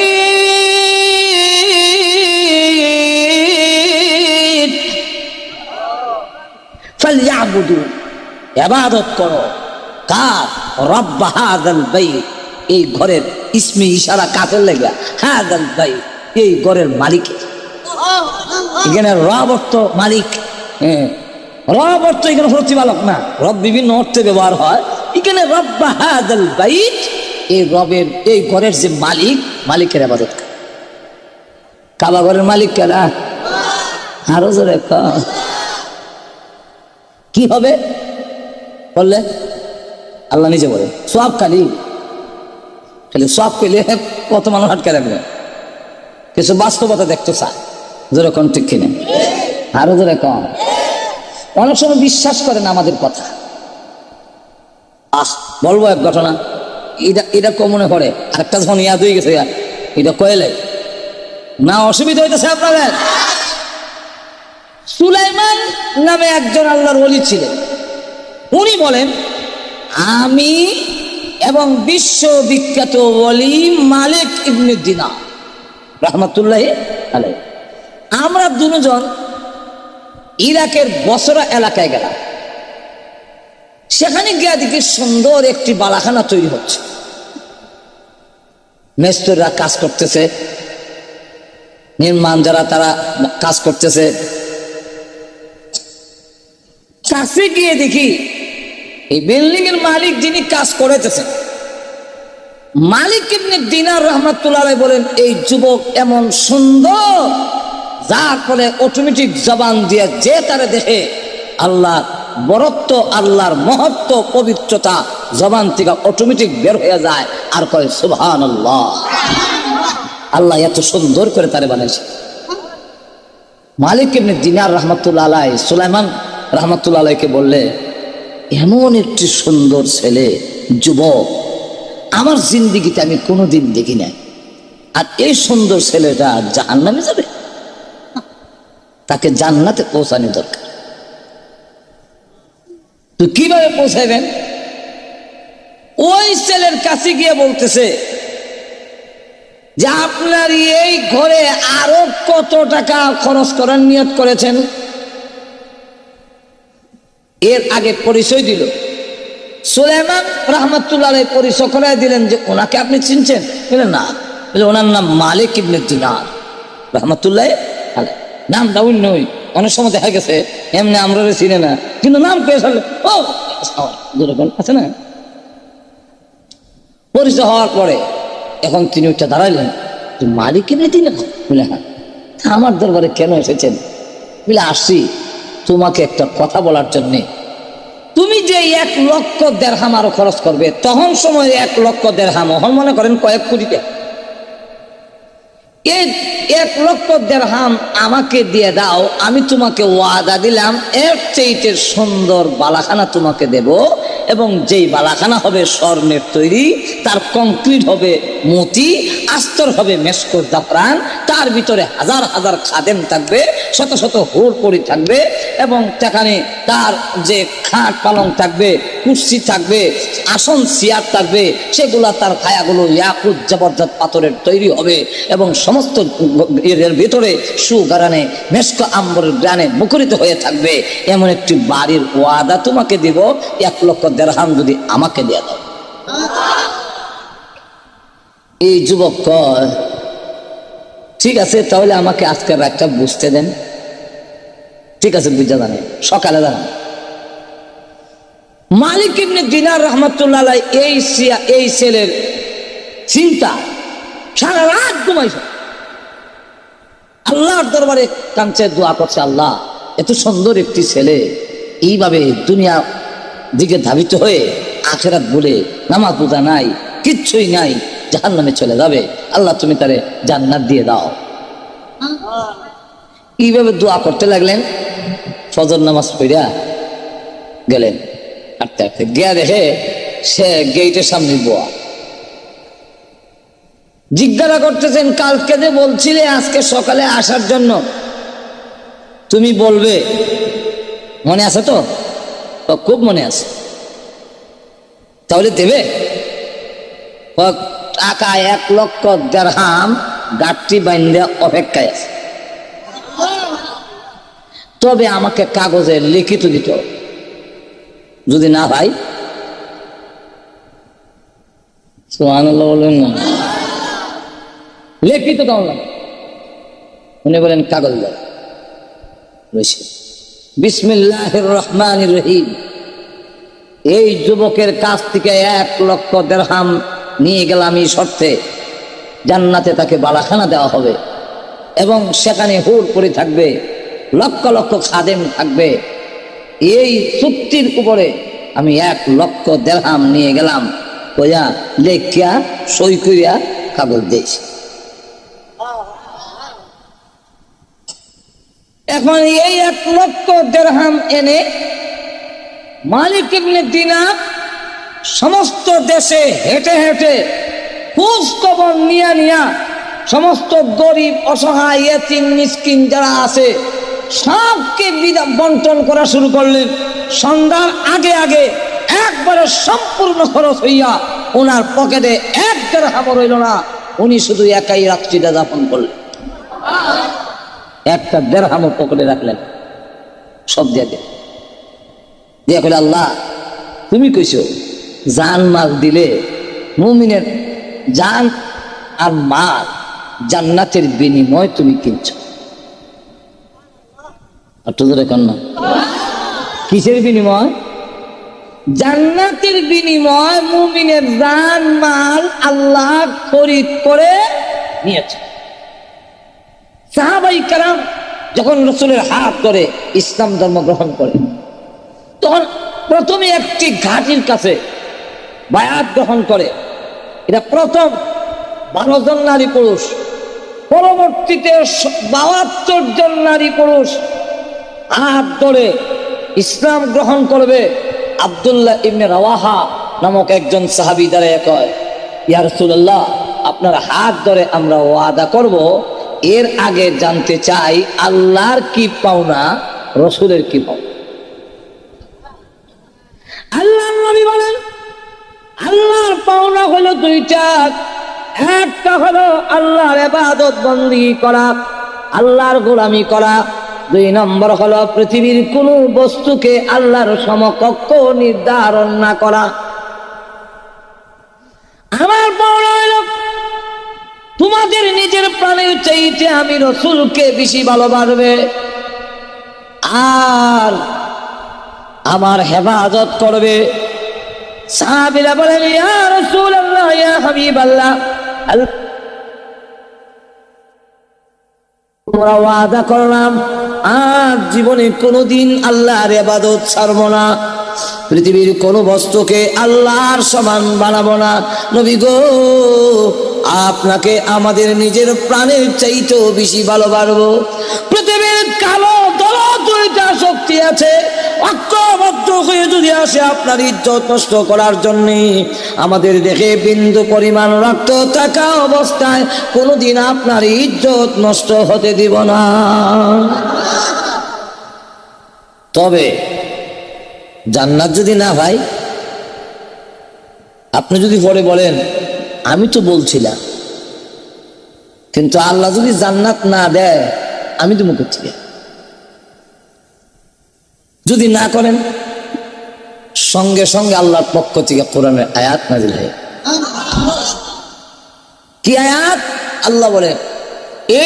فَلْيَعْبُدُوا, ইবাদত করো, কার? রব্ব হাযাল বাইত, এই ঘরের ইসমে ইশারা কাফের লাগা, হাযাল বাইত, এই ঘরের মালিক। এখানে রব অর্থ মালিক, রব অর্থ এখানে প্রতিপালক না, রব বিভিন্ন অর্থে ব্যবহার হয়। এখানে রব্ব হাযাল বাইত, এই রবের, এই ঘরের যে মালিক, মালিকের ইবাদত করে। কাবা ঘরের মালিক কারা? আরো জোরে কি হবে বললে? আল্লাহ নিজে বলে সব খালি সব পেলে কত মানুষ আটকে রাখবে। কিছু বাস্তবতা দেখতে চায়, যেরকম ঠিক কিনে আরো জোরে কম। অনেক সময় বিশ্বাস করে না আমাদের কথা। বলবো এক ঘটনা, এটা মনে করে আরেকটা যখন ইয়াদ হয়ে গেছে, এটা কয়েলে না অসুবিধা হইতেছে আপনাদের। সুলাইমান নামে একজন আল্লাহর ওলি ছিলেন। উনি বলেন, আমি এবং বিশ্ববিখ্যাত ওলি মালিক ইবনে দিনার রাহমাতুল্লাহি আলাইহি, আমরা দুজন ইরাকের বসরা এলাকায় গেলাম। সেখানে গিয়ে দেখি সুন্দর একটি বালাখানা তৈরি হচ্ছে, মেস্তররা কাজ করতেছে, নির্মাণ যারা তারা কাজ করতেছে। কাছে গিয়ে দেখি এই বিল্ডিং এর মালিক যিনি কাজ করেছেন, মালিক ইবনে দিনার রাহমাতুল্লাহ আলাইহি বলেন, এই যুবক এমন সুন্দর, যার ফলে অটোমেটিক জবান দিয়ে যে তারে দেখে আল্লাহ বরত্ব, আল্লাহর মহত্ব, পবিত্রতা জবান থেকে অটোমেটিক বের হয়ে যায় আর কয় সুবহানাল্লাহ। আল্লাহ এত সুন্দর করে তারে বানাইছে। মালিক ইবনে দিনার রাহমাতুল্লাহ আলাইহি সুলাইমান রাহমাতুল্লাহ আলাইহিকে বললে, এমন একটি সুন্দর ছেলে, যুবক আমার জিন্দেগিতে আমি কোনোদিন দেখি নাই, আর এই সুন্দর ছেলেটা জাহান্নামে যাবে, তাকে জান্নাতে পৌঁছানো দরকার। তো কিভাবে পৌঁছাবেন? ওই ছেলের কাছে গিয়ে বলতেছে যে আপনার এই ঘরে আরো কত টাকা খরচ করার নিয়ত করেছেন। এর আগে পরিচয় দিল, সুলাইমান রাহমাতুল্লাহ আলাইহি পরিচয় করে দিলেন যে ওনাকে আপনি চিনছেন? বলে না। বলে ওনার নাম মালিক ইবনে দিনার রাহমাতুল্লাহ আলাইহি। নামটা অন্য, অনেক সময় দেখা গেছে এমনি আমরা চিনে না, কিন্তু নাম পেয়ে ফেললে ও আছে না। পরিচয় হওয়ার পরে এখন তিনি উঠে দাঁড়াইলেন, মালিক ইবনে দিনার? বলে হ্যাঁ। আমার দরবারে কেন এসেছেন? বলে আসছি তোমাকে একটা কথা বলার জন্যে। তুমি যে 1 লক্ষ দেরহাম আরো খরচ করবে, তখন সময় 1 লক্ষ দেরহাম এখন মনে করেন কয়েক কোটি টাকা। এই 1 লক্ষ দেরহাম আমাকে দিয়ে দাও, আমি তোমাকে ওয়াদা দিলাম এর চাইতে সুন্দর বালাখানা তোমাকে দেব, এবং যেই বালাখানা হবে স্বর্ণের তৈরি, তার কংক্রিট হবে মতি, আস্তর হবে মেশকো জাফরান, তার ভিতরে হাজার হাজার খাদেম থাকবে, শত শত হুর পরি থাকবে, এবং সেখানে তার যে খাট পালং থাকবে, কুর্সি থাকবে, আসন চেয়ার থাকবে, সেগুলা তার খায়াগুলো ইয়াকুত জবরদস্ত পাথরের তৈরি হবে, এবং সমস্ত এর ভিতরে সুগারানে মেশকো আম্বরের গ্রানে মুখরিত হয়ে থাকবে। এমন একটি বাড়ির ওয়াদা তোমাকে দিব, 1 লক্ষ দেরহাম যদি আমাকে দিয়ে দাও। এই যুবক কয় ঠিক আছে, তাহলে আমাকে আজকের রাতটা বুঝতে দেন। ঠিক আছে, বুঝা জানে, সকালে জানান। মালিক ইবনে দিনার রাহমাতুল্লাহ আলাইহি এই ছেলের চিন্তা সারা রাত ঘুমাইছে, আল্লাহর দরবারে কাঁদছে, দোয়া করছে, আল্লাহ এত সুন্দর একটি ছেলে এইভাবে দুনিয়া দিকে ধাবিত হয়ে আখিরাত বলে নামাজ পূজা নাই, কিচ্ছুই নাই, জাহান্নামে চলে যাবে, আল্লাহ তুমি তারে জান্নাত দিয়ে দাও। এইভাবে দোয়া করতে লাগলেন। ফজর নামাজ পড়িয়া গেলেন, হাঁটতে হাঁটতে গিয়া দেখে সে গেটের সামনে বোয়া। জিজ্ঞাসা করতেছেন, কালকে যে বলছিলে আজকে সকালে আসার জন্য, তুমি বলবে মনে আছে তো? খুব মনে আছে। তাহলে দেবে? টাকা 1 লক্ষ দেরহাম গাঠটি বাইন্দা অপেক্ষায় আছে, তবে আমাকে কাগজে লিখিত দিত, যদি না ভাই। সুবহানাল্লাহ বলেন না, লিখিত দাও না। উনি বলেন কাগজ দাও। বিসমিল্লাহির রহমানির রহিম। এই যুবকের কাছ থেকে 1 লক্ষ দেরহাম নিয়ে গেলাম এই শর্তে, জান্নাতে তাকে বালাখানা দেওয়া হবে, এবং সেখানে হুর পরি থাকবে, লক্ষ লক্ষ খাদেম থাকবে। এই চুক্তির উপরে আমি 1 লক্ষ দেরহাম নিয়ে গেলাম, কইয়া লেখিয়া সই করিয়া কাগজ দিয়েছি। এখন এই 1 লক্ষ দেরহাম এনে মালিক ইবনে দিনার সমস্ত দেশে হেঁটে হেঁটে খোঁজ খবর নিয়া সমস্ত গরিব অসহায় ইয়েতিম মিসকিন যারা আছে সবকে বন্টন করা শুরু করলেন। সন্ধ্যার আগে আগে একবারে সম্পূর্ণ খরচ হইয়া ওনার পকেটে 1 দেরহাম রইল না। উনি শুধু একাই রাত্রিটা যাপন করলেন, 1 দেরহামও পকেটে রাখলেন, সব দিয়ে দিয়ে কইলে, আল্লাহ তুমি কইছো জান মাল দিলে মুমিনের জান আর মাল জান্নাতের বিনিময় তুমি কিনছো। একটু ধরে কন্যা, কিসের বিনিময়? জান্নাতের বিনিময়। মুমিনের জান মাল আল্লাহ খরিদ করে নিয়েছে। সাহাবাই কেরাম যখন রাসূলের হাত ধরে ইসলাম ধর্ম গ্রহণ করে, তখন প্রথমে একটি ঘাটির কাছে বায়াত গ্রহণ করে। এটা প্রথম 12 জন নারী পুরুষ, পরবর্তীতে 72 জন নারী পুরুষ হাত ধরে ইসলাম গ্রহণ করবে। আব্দুল্লাহ ইবনে রাওয়াহা নামক একজন সাহাবী দাঁড়িয়ে কয়, ইয়া রাসূলুল্লাহ, আপনার হাত ধরে আমরা ওয়াদা করব, এর আগে জানতে চাই আল্লাহর কি পাওনা, রাসূলের কি পাওনা। আল্লাহর নবী বলেন, আল্লাহর পাওনা হলো দুইটা। একটা হলো আল্লাহর ইবাদত বندگی করা, আল্লাহর গোলামি করা। দুই নম্বর হলো পৃথিবীর কোনো বস্তুকে আল্লাহর সমকক্ষ নির্ধারণ না করা। আমার পাওনা হলো তোমাদের নিজের প্রাণের চাইতে আমি রাসূলকে বেশি ভালোবাসবে, আর আমার হেফাজত করবে। সাহাবীরা বলেন, ইয়া রাসূলুল্লাহ, ইয়া হাবিবাল্লাহ, আমরা ওয়াদা করলাম আর জীবনে কোনোদিন আল্লাহর ইবাদত ছাড়বো না, পৃথিবীর কোন বস্তুকে আল্লাহর সমান বানাবো না। নবী গো, আপনাকে আমাদের নিজের প্রাণের চাইতেও বেশি ভালোবাসবো। পৃথিবীর কালো দল দুইটা শক্তি আছে, ঐক্যবদ্ধ হয়ে যদি আসে আপনার ইজ্জত নষ্ট করার জন্য, আমাদের দেখে বিন্দু পরিমাণ রক্ত থাকা অবস্থায় কোনোদিন আপনার ইজ্জত নষ্ট হতে দিব না। তবে জান্নাত যদি না ভাই, আপনি যদি পরে বলেন আমি তো বলছিলাম, কিন্তু আল্লাহ যদি জান্নাত না দেয় আমি তো মুখে থেকে যদি না করেন, সঙ্গে সঙ্গে আল্লাহর পক্ষ থেকে কোরআনের আয়াত নাযিল হয়। কি আয়াত? আল্লাহ বলে,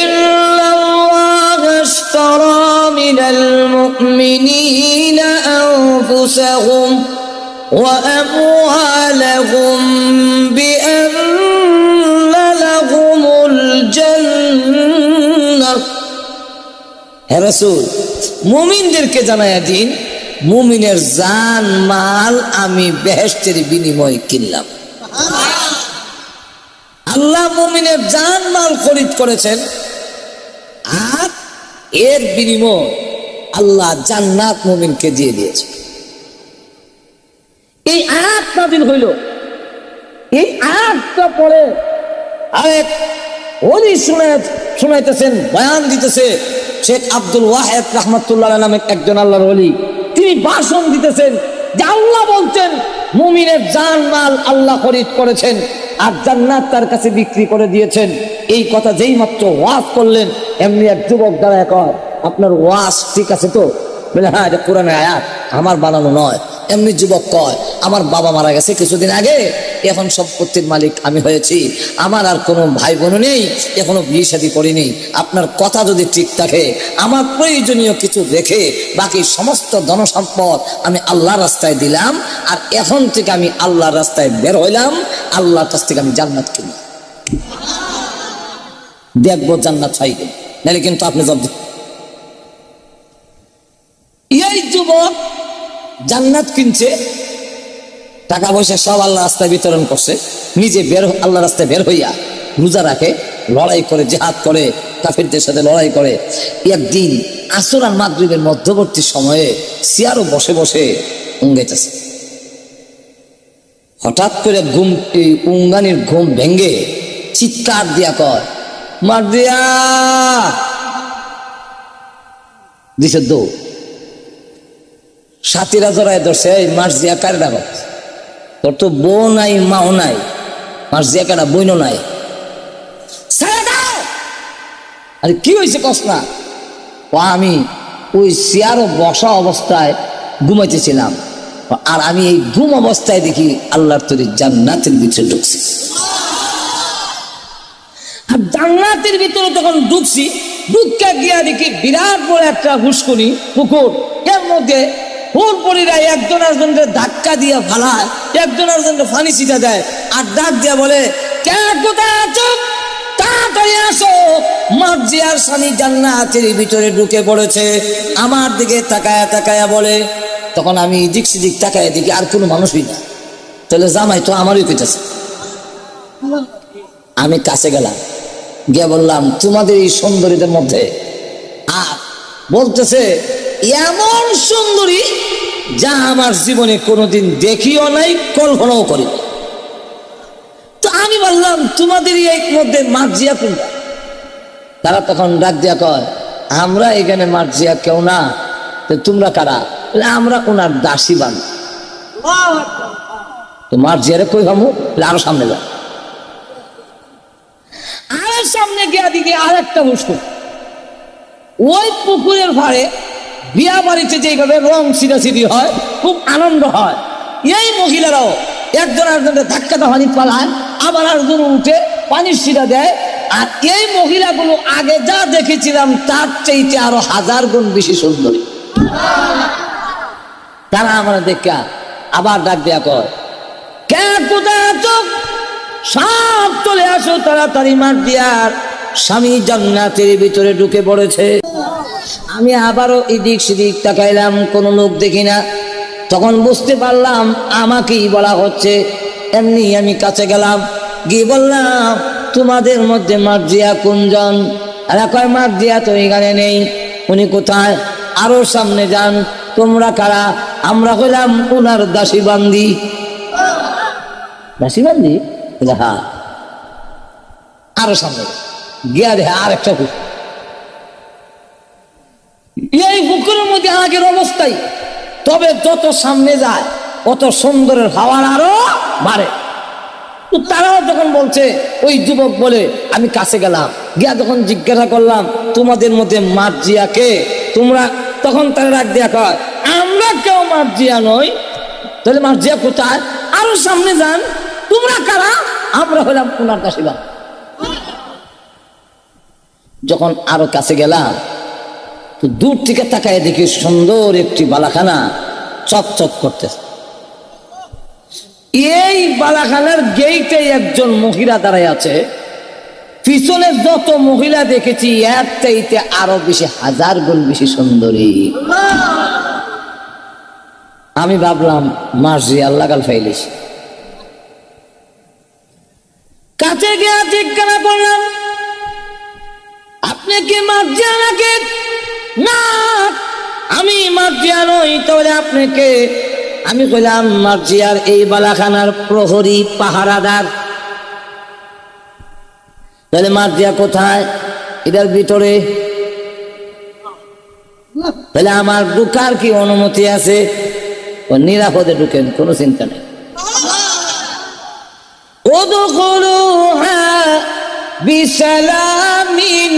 ইন্নাল্লাহা আশতারা মিনাল মুমিনিনা আনফুসাহুম ওয়া আমওয়ালাহুম বিআন্না লাহুমুল জান্নাহ। হে রাসূল, মুমিনদেরকে জানায়া দিন, মুমিনের জান মাল আমি বেহেশতের বিনিময়ে কিনলাম। আল্লাহ মুমিনের জান মাল খরিদ করেছেন, আর এর বিনিময় আল্লাহ জান্নাত মুমিনকে দিয়ে দিয়েছে। এই আয়াত নাযিল হইল, এই আয়াতটা পড়ে আরেক ওলি শুনাইতেছেন, বয়ান দিতেছে শেখ আব্দুল ওয়াহেদ রাহমাতুল্লাহ আলাইহি নামে একজন আল্লাহর ওলি। তিনি ভাষণ দিতেছেন যে আল্লাহ বলছেন মুমিনের জান মাল আল্লাহ খরিদ করেছেন আর জান্নাত তার কাছে বিক্রি করে দিয়েছেন। এই কথা যেই মাত্র ওয়াজ করলেন, এমনি এক যুবক দাঁড়ায় কয়, আপনার ওয়াজ ঠিক আছে তো? বলে, হ্যাঁ, এটা কোরআনের আয়াত, আমার বানানো নয়। এমনি যুবক কয়, আমার বাবা মারা গেছে কিছুদিন আগে, এখন সম্পত্তির মালিক আমি হয়েছি, আমার আর কোনো ভাই বোন নেই, এখনো বিয়ে শাদী করিনি। আপনার কথা যদি ঠিক থাকে, আমার প্রয়োজনীয় কিছু রেখে বাকি সমস্ত ধনসম্পদ আমি আল্লাহর রাস্তায় দিলাম, আর এখন থেকে আমি আল্লাহর রাস্তায় বের হইলাম, আল্লাহর কাছ থেকে আমি জান্নাত কিনি, দেখবো জান্নাত চাইবেন, নাহলে কিন্তু আপনি জব। এই যুবক জান্নাত কিনছে, টাকা পয়সা সব আল্লাহ রাস্তায় বিতরণ করছে, নিজে আল্লাহ রাস্তায় বের হইয়া রোজা রাখে, লড়াই করে, জিহাদ করে, কাফিরদের সাথে লড়াই করে। একদিন আসর আর মাগরিবের মধ্যবর্তী সময়ে চেয়ারও বসে বসে উঙ্গাইতেছে। হঠাৎ করে উঙ্গানির ঘুম ভেঙ্গে চিৎকার দিয়া কয়, মার দিয়া দিছে দৌড়। সাথীরা জড়ায় ধরছে, এই মার্জিয়া কার ডাক, তোর তো বউ নাই মাও নাই, মার্জিয়া কারা বইনও নাই, আরে কি হয়েছে কস না? আমি ওই চেয়ারও বসা অবস্থায় ঘুমাইতেছিলাম, আর আমি এই ঘুম অবস্থায় দেখি আল্লাহর তৈরি জান্নাতের ভিতরে ঢুকছি। আর জান্নাতের ভিতরে তখন ঢুকছি, ঢুকা গিয়া দেখি বিরাট বড় একটা হুস্কুনি পুকুর, এর মধ্যে হুরপুরিরা একজন আরেকজনকে ধাক্কা দিয়ে ফালায়, একজন আরেকজনকে ফানি ছিটা দেয়, আর ডাক দিয়া বলে, কে কোথায় আছো, তাড়াতাড়ি আসো, মার্জিয়ার স্বামী জান্নাতের ভিতরে ঢুকে পড়েছে। আমার দিকে তাকায়া তাকায়া বলে, তখন আমি দিক সিদিক তাকায় দেখি আর কোনো মানুষই না, তাহলে জামাই তো আমারই কইতেছে। আমি কাছে গেলাম, গিয়ে বললাম, তোমাদের এই সুন্দরীদের মধ্যে, আর বলতেছে এমন সুন্দরী যা আমার জীবনে কোনোদিন দেখিও নাই, কল্পনাও করি। তো আমি বললাম, তোমাদের এই মধ্যে মার্জিয়া কোনটা? তারা তখন ডাক দিয়া কয়, আমরা এখানে মার্জিয়া কেউ না, তোমরা কারা? আমরা ওনার দাসী বান। তো মার্জিয়ারে কই হামু, আরো সামনে যা, আরো সামনে গিয়া দিকে আর একটা পুকুর। ওই পুকুরের ভাড়ে বিয়া বাড়িতে যেভাবে রং ছিটাছিটি হয়, খুব আনন্দ হয়। এই মহিলারাও একজন আরেকজনের ধাক্কা পানি পালায়, আবার আরেকজন উঠে পানির ছিটা দেয়। আর এই মহিলাগুলো আগে যা দেখেছিলাম তার চাইতে আরো 1000 গুণ বেশি সুন্দরী। তারা আমরা দেখা আবার ডাক দেয়া কয়, কে কোথায় আছো, সব চলে আসো তাড়াতাড়ি, মার্জিয়ার স্বামী জান্নাতের ভিতরে ঢুকে পড়েছে। আমি আবারও এদিক সেদিক তাকাইলাম, কোনো লোক দেখি না। তখন বুঝতে পারলাম আমাকেই বলা হচ্ছে। এমনি আমি কাছে গেলাম, গিয়ে বললাম, তোমাদের মধ্যে মার্জিয়া কোনজন? এরা কয়, মার্জিয়া তো এখানে নেই। উনি কোথায়? আরো সামনে যান। তোমরা কারা? আমরা হইলাম ওনার দাসী বান্দি। দাসী বান্দি? হ্যাঁ। আরো সামনে গিয়া দেখে আর একটা পুকুর। এই পুকুরের মধ্যে আগের অবস্থায়, তবে যত সামনে যায় অত সুন্দরের হাওয়া আরো বাড়ে। তো তারাও যখন বলছে, ওই যুবক বলে, আমি কাছে গেলাম, গিয়া যখন জিজ্ঞাসা করলাম, তোমাদের মধ্যে মার্জিয়া কে? তোমরা, তখন তারা ডাক দিয়া কয়, আমরা কেউ মার্জিয়া নই। তাহলে মার্জিয়া কোথায়? আরো সামনে যান। তোমরা কারা? আমরা হলাম ওনার দাসীবান। যখন আরো কাছে গেলাম, তো দূর থেকে তাকায় দেখি সুন্দর একটি বালাখানা চকচক করতেছে। এই বালাখানার গেইটে একজন মহিলা দাঁড়ায় আছে। পিছনে যত মহিলা দেখেছি এর চাইতে আরো বেশি 1000 গুণ বেশি সুন্দরী। আমি ভাবলাম মার্জিয়া লাগাল ফাইলিস। কাছে গিয়ে জিজ্ঞাসা করলাম, আপনি কি মার্জিয়া নাকি? না, আমি মার্জিয়া নই। তাহলে আপনি কে? আমি কইলাম, মার্জিয়ার এই বালাখানার প্রহরী, পাহারাদার। তাহলে মার্জিয়া কোথায়? এটার ভিতরে। তাহলে আমার ঢুকার কি অনুমতি আছে? নিরাপদে ঢুকেন, কোনো চিন্তা নেই। উদখুলুহা বিসালামিন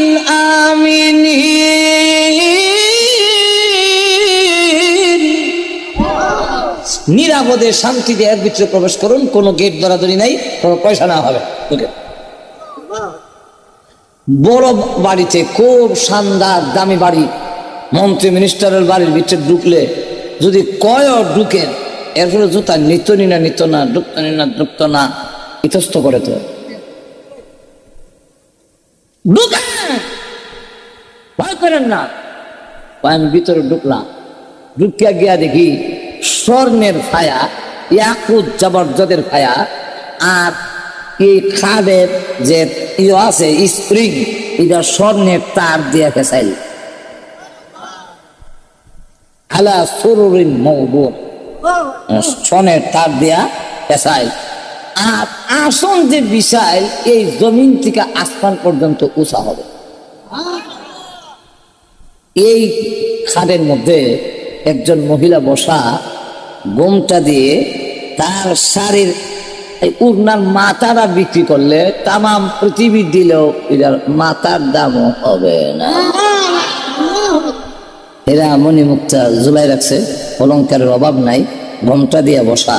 আমিনিন, নিরাপদে শান্তিতে এর ভিতরে প্রবেশ করুন, কোনো গেট ধরাধরি নাই, কোনো পয়সা না হবে। বড় বাড়িতে, খুব শানদার দামি বাড়ি, মন্ত্রী মিনিস্টারের বাড়ির ভিতরে ঢুকলে যদি কয় ঢুকেন, এরপরে জুতা নিত না, নিত না, ঢুকতো না, ইতস্ত করে তো ঢুকেন, ভয় করেন না। আমি ভিতরে ঢুকলাম, ঢুকিয়া গিয়া দেখি স্বর্ণের ছায়া, ইয়াকুত জবরদস্তের ছায়া, আর এই খাদের যে আছে স্প্রিং, এটা স্বর্ণের তার দিয়ে ফেসাইল। আলা সুরুরিন মওদুন, স্বর্ণের তার দিয়া ফেসাইল। আর আসন যে বিশাল, এই জমিন থেকে আসমান পর্যন্ত উঁচা হবে। এই খাদের মধ্যে একজন মহিলা বসা, গোমটা দিয়ে তার শাড়ির উড়নার মাথাটা বিক্রি করলে তামাম পৃথিবী দিলেও এটার মাথার দামও হবে না। এরা মণিমুক্তা ঝুলাই রাখছে, অলঙ্কারের অভাব নাই, গোমটা দিয়ে বসা।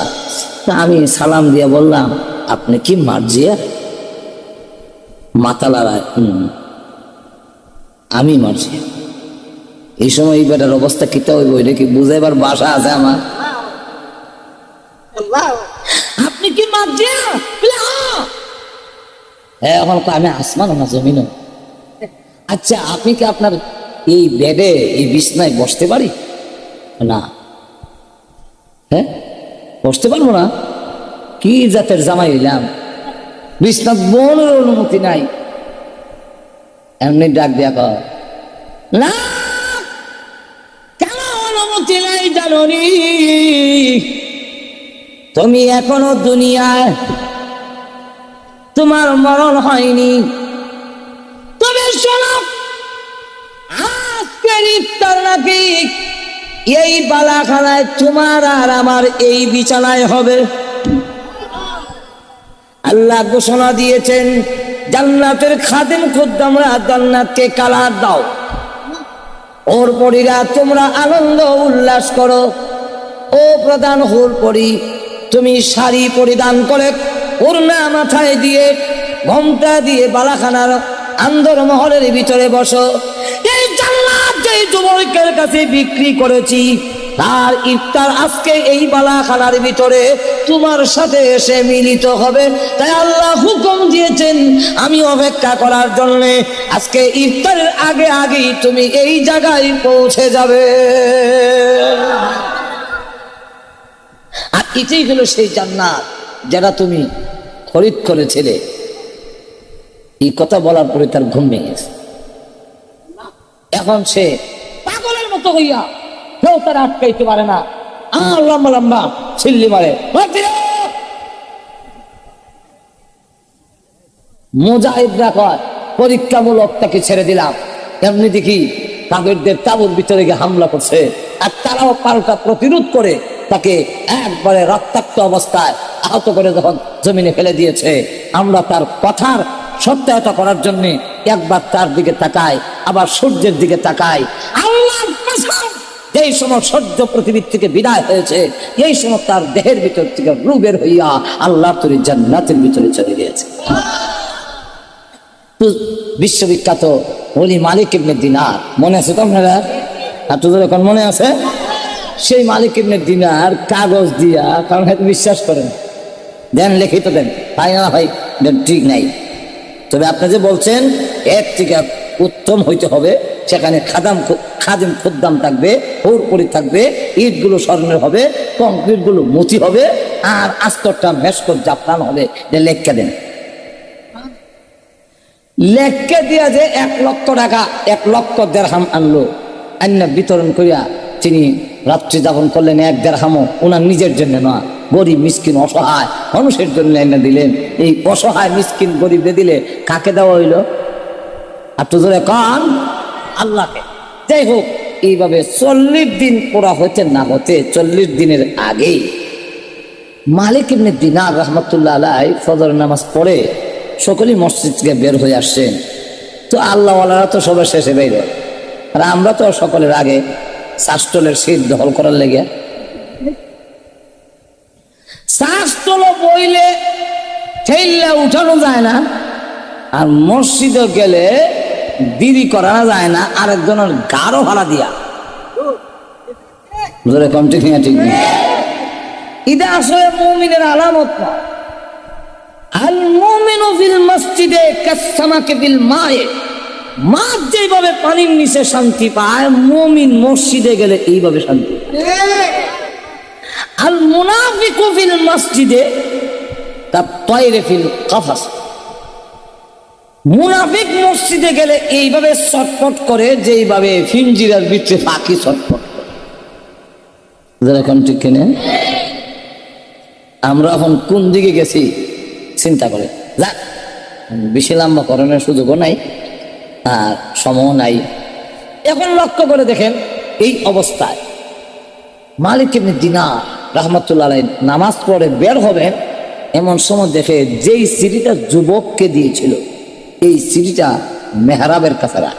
তা আমি সালাম দিয়ে বললাম, আপনি কি মার্জিয়া? মাথা লড়ায়, আমি মার্জিয়া। এই সময় এই বেটার অবস্থা কিতা হইব, এটা কি বুঝাইবার ভাষা আছে আমার? আপনি কি মার্জিয়া? হ্যাঁ, এখন আমি আসমান না জমিন। আচ্ছা, আপনি কি আপনার এই বেডে, এই বিছনায় বসতে পারি? না। হ্যাঁ, বসতে পারবো না? কি জাতের জামাই হইলাম, বিছনা বোনের অনুমতি নাই। এমনি ডাক দিয়া কয়, না, কেন অনুমতি নাই জানি? তুমি এখনো দুনিয়ায়, তোমার মরণ হয়নি। তবে শোনো, আজকের ইফতার নাকি এই বালাখানায় তোমার আর আমার এই বিছানায় হবে। আল্লাহ ঘোষণা দিয়েছেন, জান্নাতের খাদেম খুদ্দামরা জান্নাতকে কালার দাও, ওর পরীরা তোমরা আনন্দ উল্লাস করো। ও প্রধান হুর পরী, তুমি শাড়ি পরিধান করে ওড়না মাথায় দিয়ে ঘোমটা দিয়ে বালাখানার আন্দর মহলের ভিতরে বসো। এই জান্নাত যে যুবকের কাছে বিক্রি করেছি তার ইফতার আজকে এই বালাখানার ভিতরে তোমার সাথে এসে মিলিত হবে। তাই আল্লাহ হুকুম দিয়েছেন আমি অপেক্ষা করার জন্য, আজকে ইফতারের আগে আগেই তুমি এই জায়গায় পৌঁছে যাবে। আর এটাই হলো সেই জান্নাত যারা তুমি খরিদ করেছিলে। এই কথা বলার পরে তার ঘুম ভেঙে গেছে। এখন সে পাগলের মতো হইয়া কেউ তার আটকাইতে পারে না, আর লম্বা লম্বা ছিল্লি মারে। মুজাহিদরা কয় পরীক্ষামূলক তাকে ছেড়ে দিলাম। এমনি দেখি কাফেরদের তাঁবুর ভিতরে গিয়ে হামলা করছে, আর তারাও পাল্টা প্রতিরোধ করে তাকে একবারে রক্তাক্ত অবস্থায় আহত করে যখন জমিনে ফেলে দিয়েছে, আমরা তার কথার সত্যায়তা করার জন্য একবার তার দিকে তাকাই, আবার সূর্যের দিকে তাকাই। আল্লাহর কসম, যেই সময় সূর্য পৃথিবীর থেকে বিদায় হয়েছে এই সময় তার দেহের ভিতর থেকে রূহ বের হইয়া আল্লাহর তৈরি জান্নাতের ভিতরে চলে গিয়েছে। বিশ্ববিখ্যাত ওলি মালিক ইবনে দিনার, মনে আছে তো আপনারা? আপনাদের এখন মনে আছে? সেই মালিক ইবনে দিনার কাগজ দিয়া, কারণ হয়তো বিশ্বাস করেন, দেন লিখিত দেন, তাই না ভাই ঠিক নাই। তবে আপনি যে বলছেন এর থেকে উত্তম হইতে হবে, সেখানে খাদেম খুদ্দাম থাকবে, হুরপুরি থাকবে, ইটগুলো স্বর্ণের হবে, কংক্রিট গুলো মুচি হবে, আর আস্তরটা মেশকট জাফরান হবে। লেখকে দেন, লেখকে দিয়া যে 1 লক্ষ টাকা 1 লক্ষ দেড়হাম আনলো, আন্না বিতরণ করিয়া তিনি রাত্রি যাপন করলেন। 1 দেড়হামও ওনার নিজের জন্য নয়, গরিব মিসকিন অসহায় মানুষের জন্য এনে দিলেন। এই অসহায় মিসকিন গরিবকে দিলে কাকে দেওয়া হইল? আপনি ধরে কান আল্লাহকে। যাই হোক, এইভাবে 40 দিন পুরা হতে না হতে 40 দিনের আগেই মালিক ইবনে দিনার রহমতুল্লাহ আলাইহি ফজর নামাজ পড়ে সকলেই মসজিদ থেকে বের হয়ে আসছেন। তো আল্লাহওয়ালারা তো সবার শেষে বের হয়, আর আমরা তো সকলের আগে শাসটলের সিট দখল করার লেগে। শাসটল বইলে ঠেললে উঠানো যায় না, আর মসজিদে গেলে দেরি করানো যায় না আরেকজনের গাঢ় ভাড়া দিয়া। ঠিক নেই, এটা আসলে মুমিনের আলামত না। আল মুমিনু ফিল মসজিদে কাসসামাকে ফিল মায়ে, মাছ যেভাবে পানির নিচে শান্তি পায়, মুমিন মসজিদে গেলে এইভাবে শান্তি পায়। আল মুনাফিকু ফিল মসজিদে কাত-তায়রি ফিল কাফাস, মুনাফিক মসজিদে গেলে এইভাবে ছটফট করে যেইভাবে ফিঞ্জিরার ভিতরে পাখি ছটফট করে। যেরকম ঠিক কিনা? আমরা এখন কোন দিকে গেছি চিন্তা করে, যা বেশি লম্বা করণের সুযোগও নাই আর সময় নাই। এখন লক্ষ্য করে দেখেন, এই অবস্থায় মালিক ইবনে দিনার রাহমাতুল্লাহ আলাইহি নামাজ পড়ে বের হবেন, এমন সময় দেখে যেই সিঁড়িটা যুবককে দিয়েছিল এই সিঁড়িটা মেহরাবের কাছে রাখ।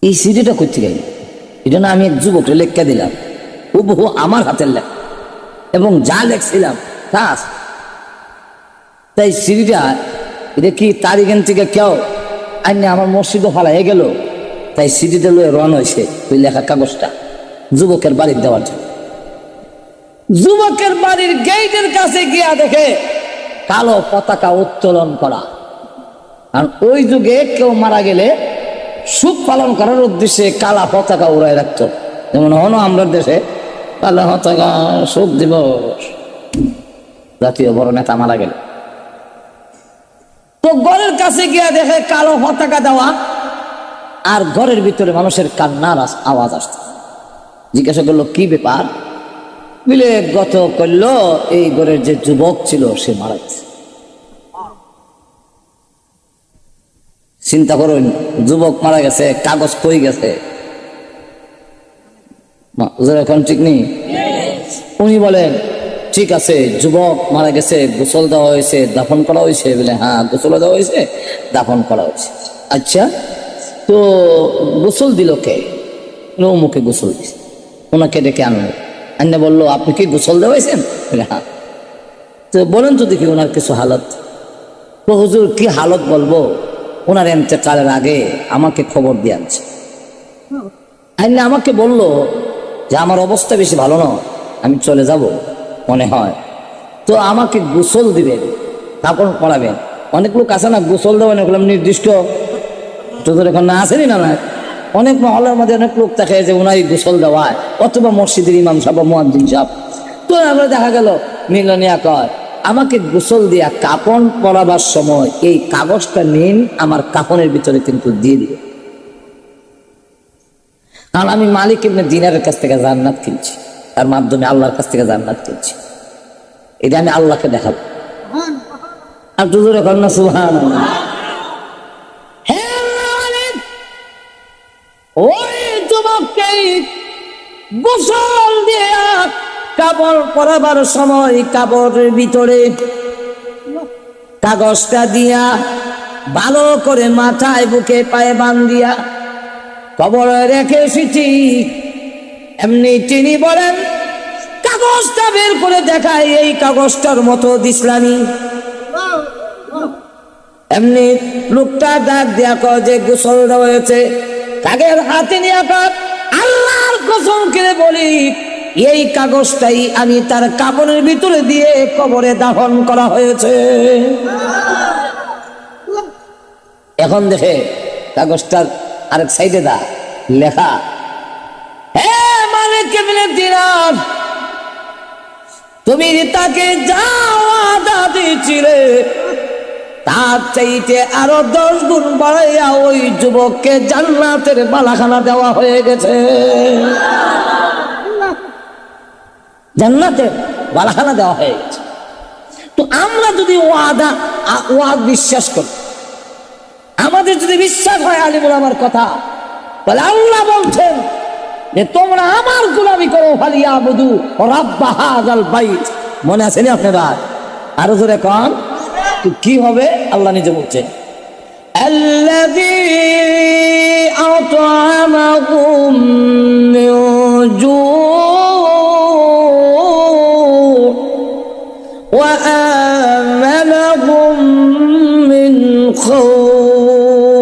এই সিঁড়িটা করতে গেল, এটা না আমি এক যুবককে লেখা দিলাম, হুবহু আমার হাতের লেখা, এবং যা লেখছিলাম তা তাই সিঁড়িটা এটা কি তার এখান থেকে কেউ আইনে আমার মসজিদও ফালাই গেল, তাই সিঁড়িটা লয়ে রওনা হয়েছে ওই লেখা কাগজটা যুবকের বাড়ির দেওয়ার জন্য। যুবকের বাড়ির গেটের কাছে গিয়া দেখে কালো পতাকা উত্তোলন করা। আর ওই যুগে কেউ মারা গেলে সুখ পালন করার উদ্দেশ্যে কালা পতাকা উড়াই রাখতো, যেমন হনো আমরা দেশে কালা পতাকা শোক দিবস, জাতীয় বড় নেতা মারা গেলে। তো ঘরের কাছে গিয়া দেখে কালো পতাকা দেওয়া, আর ঘরের ভিতরে মানুষের কান্নার আওয়াজ আসছে। জিজ্ঞাসা করলো কি ব্যাপার? মিলে গত করলো এই ঘরের যে যুবক ছিল সে মারা গেছে। চিন্তা করুন, যুবক মারা গেছে, কাগজ কই গেছে? এখন ঠিক নেই। উনি বলেন ঠিক আছে, যুবক মারা গেছে, গোসল দেওয়া হয়েছে, দাফন করা হয়েছে? বলে হ্যাঁ, গোসল দেওয়া হয়েছে, দাফন করা হয়েছে। আচ্ছা, তো গোসল দিল কে? মুখে গোসল দিছে। ওনাকে ডেকে আনলো, আন্না বললো আপনি কি গোসল দেওয়া হয়েছেন? বলে হ্যাঁ। তো বলেন তো দেখি ওনার কিছু হালত। তো হুজুর কি হালত বলবো, ওনার ইন্তেকালের আগে আমাকে খবর দিয়ে আনছে। আইনা আমাকে বলল যে আমার অবস্থা বেশি ভালো না, আমি চলে যাব মনে হয়, তো আমাকে গোসল দিবেন, কাপড় পরাবেন। অনেক লোক আছে না গোসল দেবেন, ওগুলো নির্দিষ্ট তোদের এখন না আসেনি না? না, অনেক মহল্লার মধ্যে অনেক লোক থাকে যে ওনাই গোসল দেওয়ায়, অথবা মসজিদের ইমাম সাহেব বা মুয়াজ্জিন সাহেব। তো আমরা দেখা গেল মিলনিয়া কয় আমাকে গোসল দিয়া কাপড় পরাবার সময় এই কাগজটা নিন, আমার কাপড়ের ভিতরে কিন্তু দিয়ে দিবে, কারণ আমি মালিক ইবনে দিনারের কাছ থেকে জান্নাত কিনছি, তার মাধ্যমে আল্লাহর কাছ থেকে জান্নাত কিনছি, এটা আমি আল্লাহকে দেখাবো। আর দুজোর এখন না সুবহানাল্লাহ। ওই যুবককে গোসল দিয়া কাপড় পরাবার সময় কাপড়ের ভিতরে কাগজটা দিয়া ভালো করে মাথায় বুকে পায়ে বান্ধিয়া কবরে রেখে এসেছি। এমনি তিনি বলেন কাগজটা বের করে দেখায় এই কাগজটার মতো দিসলানি। এমনি লোকটা ডাক দিয়া কয় যে গোসল দেওয়া হয়েছে, কাগের হাতে নিয়ে কয় আল্লাহর কসম করে বলি এই কাগজটাই আমি তার কাপড়ের ভিতরে দিয়ে কবরে দাফন করা হয়েছে। এখন দেখে কাগজটার আরেক সাইডে দা লেখা, হে মালিক ইবনে দিনার, তুমি তাকে যা ওয়াদা দিয়েছিলে তার চাইতে আরো 10 গুণ বাড়াইয়া ওই যুবককে জান্নাতের বালাখানা দেওয়া হয়ে গেছে। জান্নাতের বালাখানা দেওয়া হয়ে গেছে। তো আমরা যদি ওয়াদ বিশ্বাস করি, আমাদের যদি বিশ্বাস হয় আলিমুল আমার কথা, তাহলে আল্লাহ বলছেন যে তোমরা আমার গোলামি করো, ফালিয়াবুদু রাব্বা হাযাল বাইত। মনে আছে না আপনারা? আরো জোরে কোন কি হবে? আল্লাহ নিজে বলছেন আল্লাযী আত'আমাহুম মিন জু' ওয়া আমানাহুম মিন খাউফ।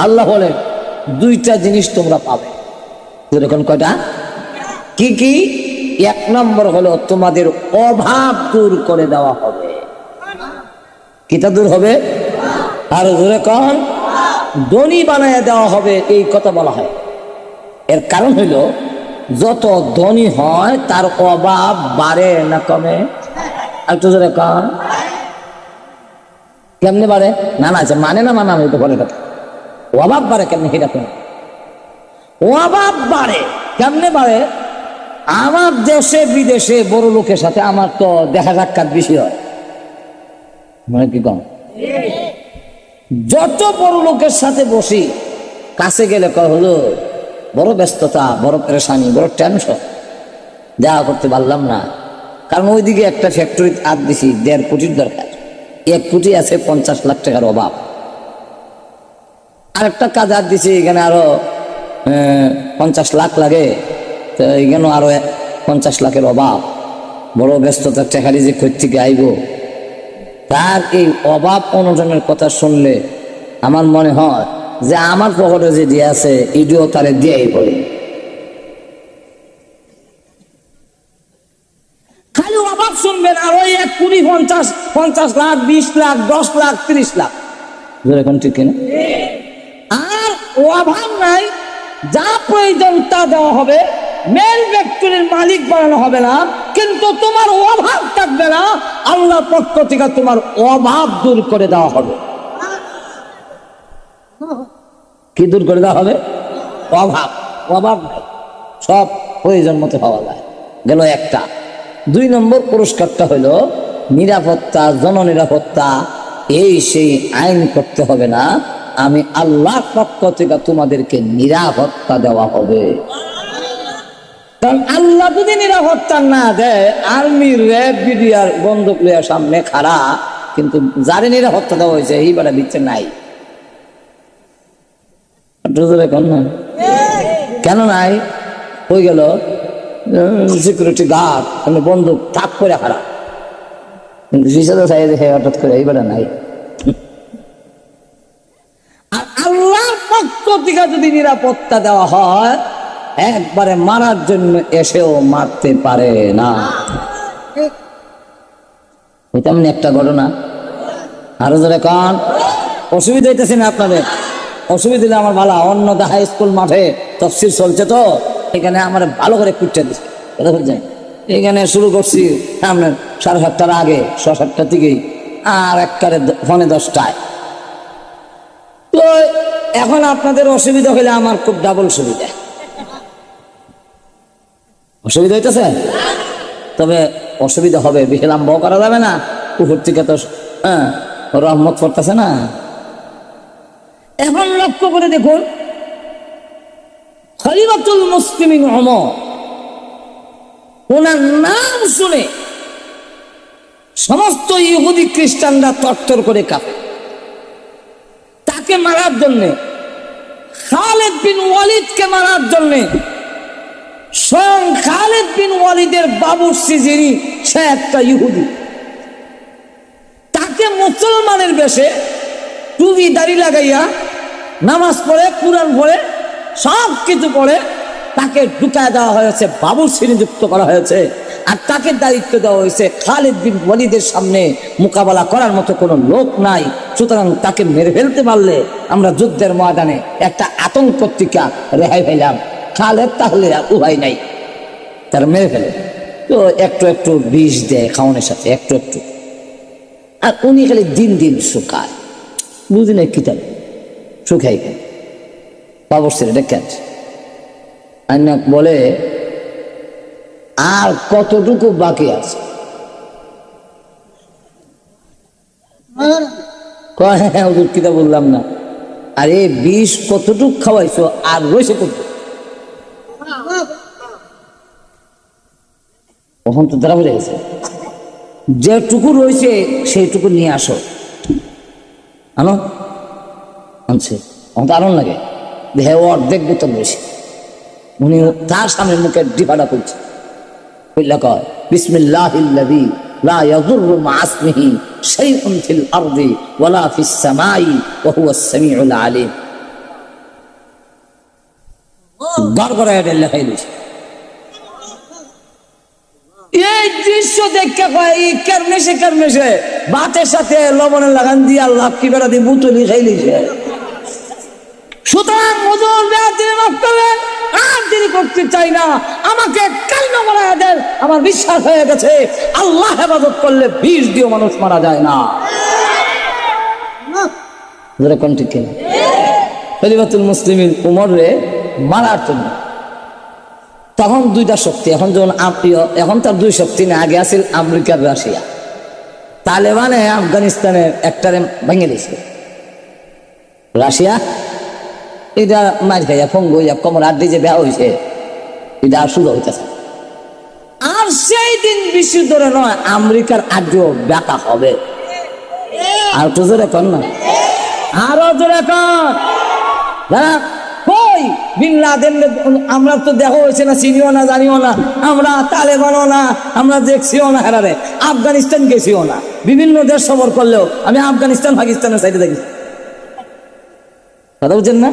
আল্লাহ বলেন দুইটা জিনিস তোমরা পাবে। এরকম কয়টা? কি কি? 1 নম্বর হলো তোমাদের অভাব দূর করে দেওয়া হবে। কিটা দূর হবে? আর জোরে কোন? ধনী বানায় দেওয়া হবে, এই কথা বলা হয়। এর কারণ হইল যত ধনী হয় তার অভাব বাড়ে না কমে? আর তো জোরে কোন কেমনে বাড়ে? না না মানে না মানা হইতে বলে কথা। অভাব বাড়ে কেমনে? সেটা কেন অভাব বাড়ে? কেমনে বাড়ে? আমার দেশে বিদেশে বড় লোকের সাথে আমার তো দেখা সাক্ষাৎ বেশি হয়, মানে কি কম? যত বড় লোকের সাথে বসি কাছে গেলে কয় হলো বড় ব্যস্ততা, বড় পেরেশানি, বড় টেনশন, দেখা করতে পারলাম না। কারণ ওইদিকে একটা ফ্যাক্টরি হাত দিছি, 1.5 কোটির দরকার, 1 কোটি আছে 50 লাখ টাকার অভাব। আরেকটা কাজ হাত দিছি, এখানে আরো 50 লাখ লাগে, তো এখানে আরো 50 লাখের অভাব, বড় ব্যস্ততা, টাকারি যে কই থেকে আইব। তার এই অভাব অনটনের কথা শুনলে আমার মনে হয় যে আমার পকেটে যে দিয়ে আছে এটিও তারে দিয়েই বলে। খালি অভাব শুনবেন আর ওই 1 কোটি 50 লাখ 20 লাখ 10 লাখ 30 লাখ, যেরকম ঠিক কিনা? আর অভাব নাই, যা প্রয়োজন তা দেওয়া হবে, মেল ফ্যাক্টরির মালিক বানানো হবে না, কিন্তু তোমার অভাব থাকবে না। আল্লাহর পক্ষ থেকে তোমার অভাব দূর করে দেওয়া হবে। কি দূর করে দেওয়া হবে? অভাব। অভাব নাই, সব প্রয়োজন মতো পাওয়া যায়। গেল একটা। 2 নম্বর পুরস্কারটা হলো নিরাপত্তা, জননিরাপত্তা। এই সেই আইন করতে হবে না, আমি আল্লাহর পক্ষ থেকে তোমাদেরকে নিরাপত্তা দেওয়া হবে। কারণ আল্লাহ যদি নিরাপত্তা না দেয়, আর্মি র্যাব বিডিআর বন্দুক লইয়া সামনে খাড়া, কিন্তু যারে নিরাপত্তা দেওয়া হয়েছে এইবার দিচ্ছে নাই। কেন নাই? হয়ে গেল সিকিউরিটি গার্ড বন্দুক তাক করে খাড়া, কিন্তু হঠাৎ করে এইবার নাই। আর আল্লাহর পক্ষ থেকে যদি নিরাপত্তা দেওয়া হয়, একবারে মারার জন্য এসেও মারতে পারে না। তেমনি একটা ঘটনা, আরো জোরে কান। অসুবিধা হইতেছে না আপনাদের? অসুবিধা হলে আমার ভালো, অন্য হাই স্কুল মাঠে তফসির চলছে তো, এখানে আমার ভালো করে কুটতে দিচ্ছে, কথা বলছেন। এখানে শুরু করছি আপনার 7:30টার আগে, 7:30টার দিকেই, আর একবারে ফোনে 10টায়। তো এখন আপনাদের অসুবিধা হলে আমার খুব ডাবল সুবিধা। অসুবিধা হইতেছে? তবে অসুবিধা হবে, বেশি লম্বাও করা যাবে না, উপর থেকে তো রহমত পড়তেছে না। এখন লক্ষ্য করে দেখুন, খলিফাতুল মুসলিমিন ওমর, ওনার নাম শুনে সমস্ত ইহুদি খ্রিস্টানরা তরতর করে কাঁপে। তাকে মারার জন্যে, খালিদ বিন ওয়ালিদকে মারার জন্যে, স্বয়ং খালিদ বিন ওয়ালিদের বাবুর্চি যিনি, সে একটা ইহুদি, তাকে মুসলমানের বেশে টুপি দাড়ি লাগাইয়া নামাজ পড়ে, কুরআন পড়ে, সব কিছু পড়ে, তাকে ঢুকায় দেওয়া হয়েছে, বাবুর্চি নিযুক্ত করা হয়েছে। আর তাকে দায়িত্ব দেওয়া হয়েছে, খালিদ বিন ওয়ালিদের সামনে মোকাবেলা করার মতো কোনো লোক নাই, সুতরাং তাকে মেরে ফেলতে পারলে আমরা যুদ্ধের ময়দানে একটা আতঙ্ক থেকে রেহাই পেলাম। খালেদ তাহলে উপায় নাই, তারা মেরে ফেলে। তো একটু একটু বিষ দেয় খাওয়ানোর সাথে, একটু একটু। আর উনি খালি দিন দিন শুকায়, বুঝি না কি তাহলে শুকাই কেন, বাবুর্চির ডেকে বলে আর কতটুকু বাকি আছে? কিতা বললাম না, আরে বিষ কতটুকু খাওয়াইছো, আর রয়েছে কত? তখন তো তারা বুঝে গেছে, যেটুকু রয়েছে সেইটুকু নিয়ে আসো। আনো, আনছে, আমার তো আনন্দ লাগে, দেহে অর্ধেক বোতল রয়েছে। উনি তার সামনে মুখে ডিফাটা করছে, বিসমিল্লাহিল্লাযী লা ইয়াযুররু মা ইসমিহি শাইউন ফিল আরদি ওয়ালা ফিস সামাই ওয়া হুয়াস সামিউল আলীম। গড়গড়ায় লেখাই দিয়েছে। এই দৃশ্য দেখে কেরমেশে ভাতের সাথে লবণের লাগান দিয়ে আল্লাহ কি বেড়া দিয়ে বুতলি খাইলিছে। সুতরাং হুজুর মাফ করবেন, আর দেরি করতে চাই না, আমাকে কালিমা মারা দেন। আমার বিশ্বাস হয়ে গেছে, আল্লাহ হেফাজত করলে বিষ দিয়ে মানুষ মারা যায় না। যেরকম ঠিক কিনা? খলিফাতুল মুসলিমিন উমরে মারার জন্য তখন দুইটা শক্তি, এখন যখন এখন তার দুই শক্তি না, আগে আছিল আমেরিকার রাশিয়া। তালেবানে আফগানিস্তানের একটারে ভেঙে দিয়েছে, রাশিয়া এটা মার খাইয়া ফঙ্গু কমর আর দিয়ে যে বেহা হয়েছে, এটা আর শুরু হইতেছে। আর সেই দিন বেশি ধরে নয়, আমেরিকার আগেও ব্যাকা হবে। আর তো জোরে কর না, আরো জোরে কর। কই বিন লাদেন আমরা তো দেখা হয়েছে না, চিনিও না, জানিও না, আমরা তালেবানও না, আমরা দেখছিও না, হেরারে আফগানিস্তান গেছিও না। বিভিন্ন দেশ সফর করলেও আমি আফগানিস্তান পাকিস্তানের সাইডে দেখি, কথা বুঝছেন না?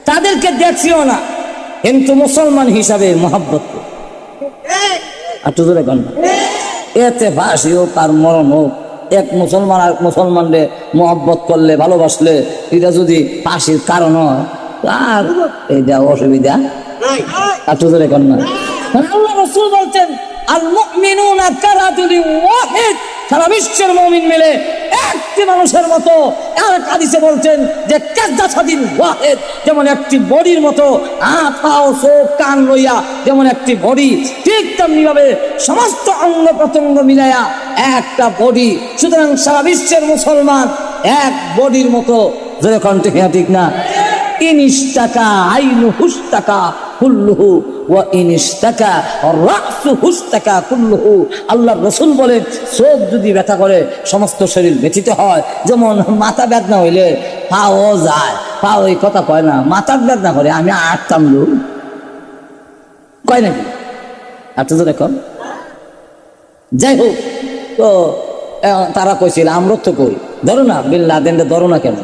তাদেরকে দেখছিও না, কিন্তু মুসলমান হিসাবে মহাব্বত। আর তো জোরে কর না, এতে ফাঁসি হোক আর মরণ হোক, এক মুসলমান আর মুসলমানরে মহব্বত করলে, ভালোবাসলে, এটা যদি ফাঁসির কারণ হয়, আর এটা অসুবিধা। আর তো জোরে কর না। আল্লাহ রাসূল বলছেন, আল মুমিনুনা কারাজুলিন ওয়াহিদ, সারা বিশ্বের মুমিন মিলে একটি মানুষের মতো। আর হাদিসে বলছেন যে কাযযাসাদিন ওয়াহিদ, যেমন একটি বডির মতো, হাত পাও চোখ কান লইয়া যেমন একটি বডি, ঠিক তেমনি ভাবে সমস্ত অঙ্গ প্রত্যঙ্গ মিলাইয়া একটা বডি। সুতরাং সারা বিশ্বের মুসলমান এক বডির মতো। যেরকম ঠিক না? ইনিশতাকা আইনু হুস্তাকা কুল্লুহু ওয়া ইন ইশতাকা রাসু হুস্তাকা কুল্লুহু। আল্লাহর রাসূল বলেন চোখ যদি ব্যথা করে সমস্ত শরীর ব্যথিত হয়। যেমন মাথা বেদনা হইলে পাও যায়, পা ওই কথা কয় না, মাথার বেদনা করে আমি আটতাম লোক কয় নাকি? আপনি তো দেখো। যাই হোক, তো তারা কইছিল আমরা তো কই ধরো না বিন লাদেনকে ধরো না কেন,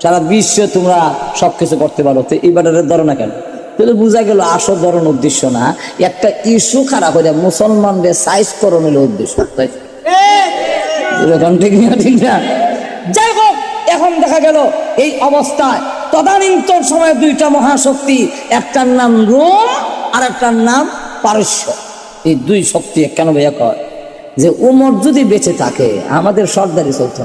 সারা বিশ্বে তোমরা সবকিছু করতে পারো, তো এই ব্যাটারে ধরো না কেন? তাহলে বোঝা গেল আসল ধরন উদ্দেশ্য না, একটা ইস্যু খারাপ হয়ে যায় মুসলমানদের সাইজ করণ হলো উদ্দেশ্য। ঠিক না? ঠিক না? যাই হোক, এখন দেখা গেল এই অবস্থায় তদানীন্তন সময়ে দুইটা মহাশক্তি, একটার নাম রোম আর একটার নাম পারস্য। এই দুই শক্তি কেন ভাইয়া কয় যে উমর যদি বেঁচে থাকে আমাদের সর্দারি চলতো,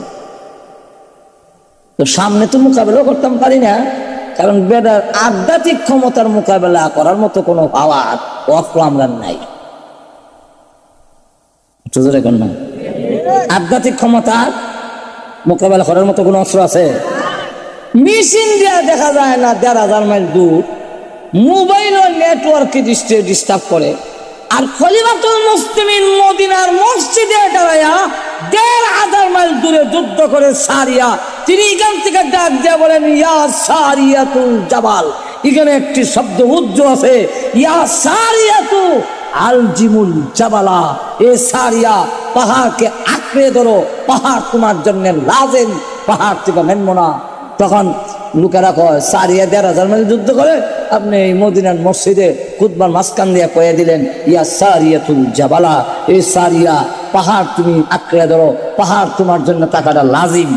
তো সামনে তো মোকাবেলা করতাম পারি না, কারণ বেদার আধ্যাত্মিক ক্ষমতার মোকাবেলা করার মতো কোনো পাওয়ার অস্ত্র আমরা নাই। না আধ্যাত্মিক ক্ষমতার মোকাবেলা করার মতো কোনো অস্ত্র আছে? মেশিন দিয়া দেখা যায় না ১,৫০০ মাইল দূর, মোবাইল ও নেটওয়ার্কে ডিস্টার্ব করে। আর খলিফাতুল মুসলিমিন মদিনার মসজিদে দাঁড়ায়া ১,৫০০ মাইল দূরে যুদ্ধ করে সারিয়া, তিনি এখান থেকে ডাক দিয়ে বলেন ইয়া সারিয়াতুল জাবাল। এখানে একটি শব্দ উজ্জ আছে, ইয়া সারিয়াতু আলজিমুল জাবালা। এ সারিয়া, পাহাড়কে আঁকড়ে ধরো, পাহাড় তোমার জন্য লাজেম, পাহাড় থেকে নেনব না। তখন লোকেরা কয় সারিয়া ১,৫০০ মাইল যুদ্ধ করে, আপনি এই মদিনার মসজিদে খুতবার মাঝখান দিয়ে কয়ে দিলেন ইয়া সারিয়াতুল জাবালা, এই সারিয়া পাহাড় তুমি আঁকড়ে ধরো, পাহাড় তোমার জন্য টাকাটা লাজিম।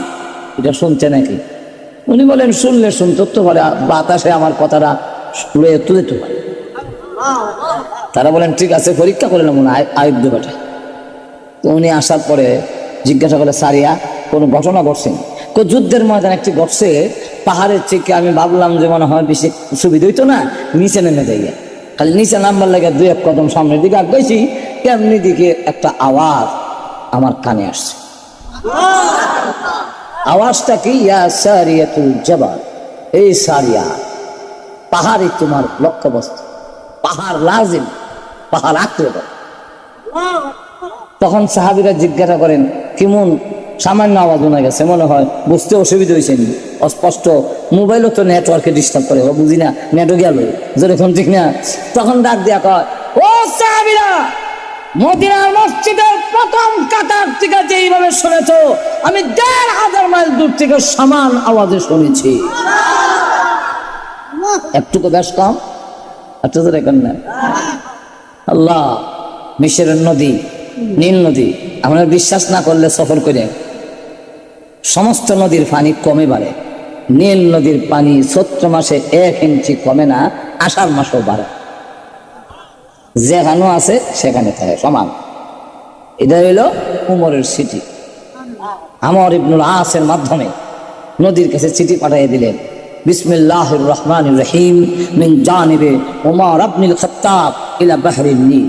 এটা শুনছে নাকি? উনি বলেন শুনলে শুনতে তো পারে, বাতাসে আমার কথাটা উড়ে তুলে তো পারে। তারা বলেন ঠিক আছে, পরীক্ষা করে নেব না আয়ুদ্ধ ঘটে। তো উনি আসার পরে জিজ্ঞাসা করে সারিয়া কোনো ঘটনা ঘটছে? যুদ্ধের ময়দান একটি ঘটছে, পাহাড়ের থেকে আমি ভাবলাম যে মনে হয় বেশি সুবিধা হইতো না, নিচে নেমে যাই। খালি নিচে নামবার লাগে ২-১ কদম সামনের দিকে আগাইছি, এমনি দিকে একটা আওয়াজ আমার কানে আসছে। আওয়াজটা কি? ইয়া সারিয়াতুল জাবাল, এই সারিয়া পাহাড়ই তোমার লক্ষ্যবস্তু, পাহাড় লাজিম, পাহাড় আঁকড়ে ধরো। তখন সাহাবীরা জিজ্ঞাসা করেন কেমন সামান্য আওয়াজ শোনা গেছে, মনে হয় বুঝতে অসুবিধা হয়েছে, অস্পষ্ট, মোবাইলও তো নেটওয়ার্কে ডিস্টার্ব করে, ও বুঝি না নেটও গেল যেরকম, ঠিক না? তখন ডাক দিয়া কয় ও সাহাবীরা, মদিনার মসজিদের প্রথম কাতার থেকে যেইভাবে শুনেছ, আমি ১,৫০০ মাইল দূর থেকে সমান আওয়াজে শুনেছি। একটুকু বেশ কম, একটু তো দেখেন না। আল্লাহ মিশরের নদী, নীল নদী, আমরা বিশ্বাস না করলে সফর করে, সমস্ত নদীর পানি কমে বাড়ে। নীল নদীর পানি চৈত্র মাসে ১ ইঞ্চি কমে না, আষাঢ় মাসেও বাড়ে, যেখানে আছে সেখানে থাকে সমান। এটা হইল উমরের চিঠি। আমর ইবনুল আসের মাধ্যমে নদীর কাছে চিঠি পাঠিয়ে দিলেন, বিসমিল্লাহির রহমানির রহিম, মিন জানিবে উমর ইবনুল খাত্তাব ইলা বাহরিন নীল।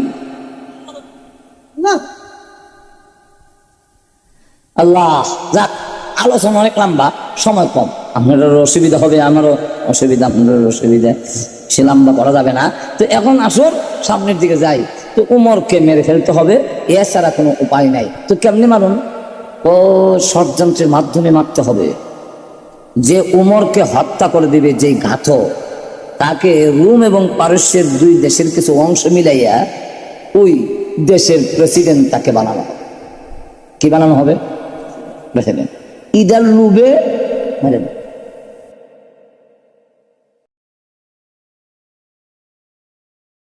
আল্লাহ, যাক আলোচনা অনেক লম্বা, সময় কম, আপনারও অসুবিধা হবে, আমারও অসুবিধা, আপনারও অসুবিধা, সে লম্বা করা যাবে না। তো এখন আসুন সামনের দিকে যাই। তো উমরকে মেরে ফেলতে হবে, এছাড়া কোনো উপায় নাই। তো কেমনি মারুন? ও ষড়যন্ত্রের মাধ্যমে মারতে হবে। যে উমরকে হত্যা করে দিবে, যেই ঘাতক, তাকে রোম এবং পারস্যের ২ দেশের কিছু অংশ মিলাইয়া ওই দেশের প্রেসিডেন্ট তাকে বানানো হবে। কি বানানো হবে? প্রেসিডেন্ট। ইদার লুবে মেরে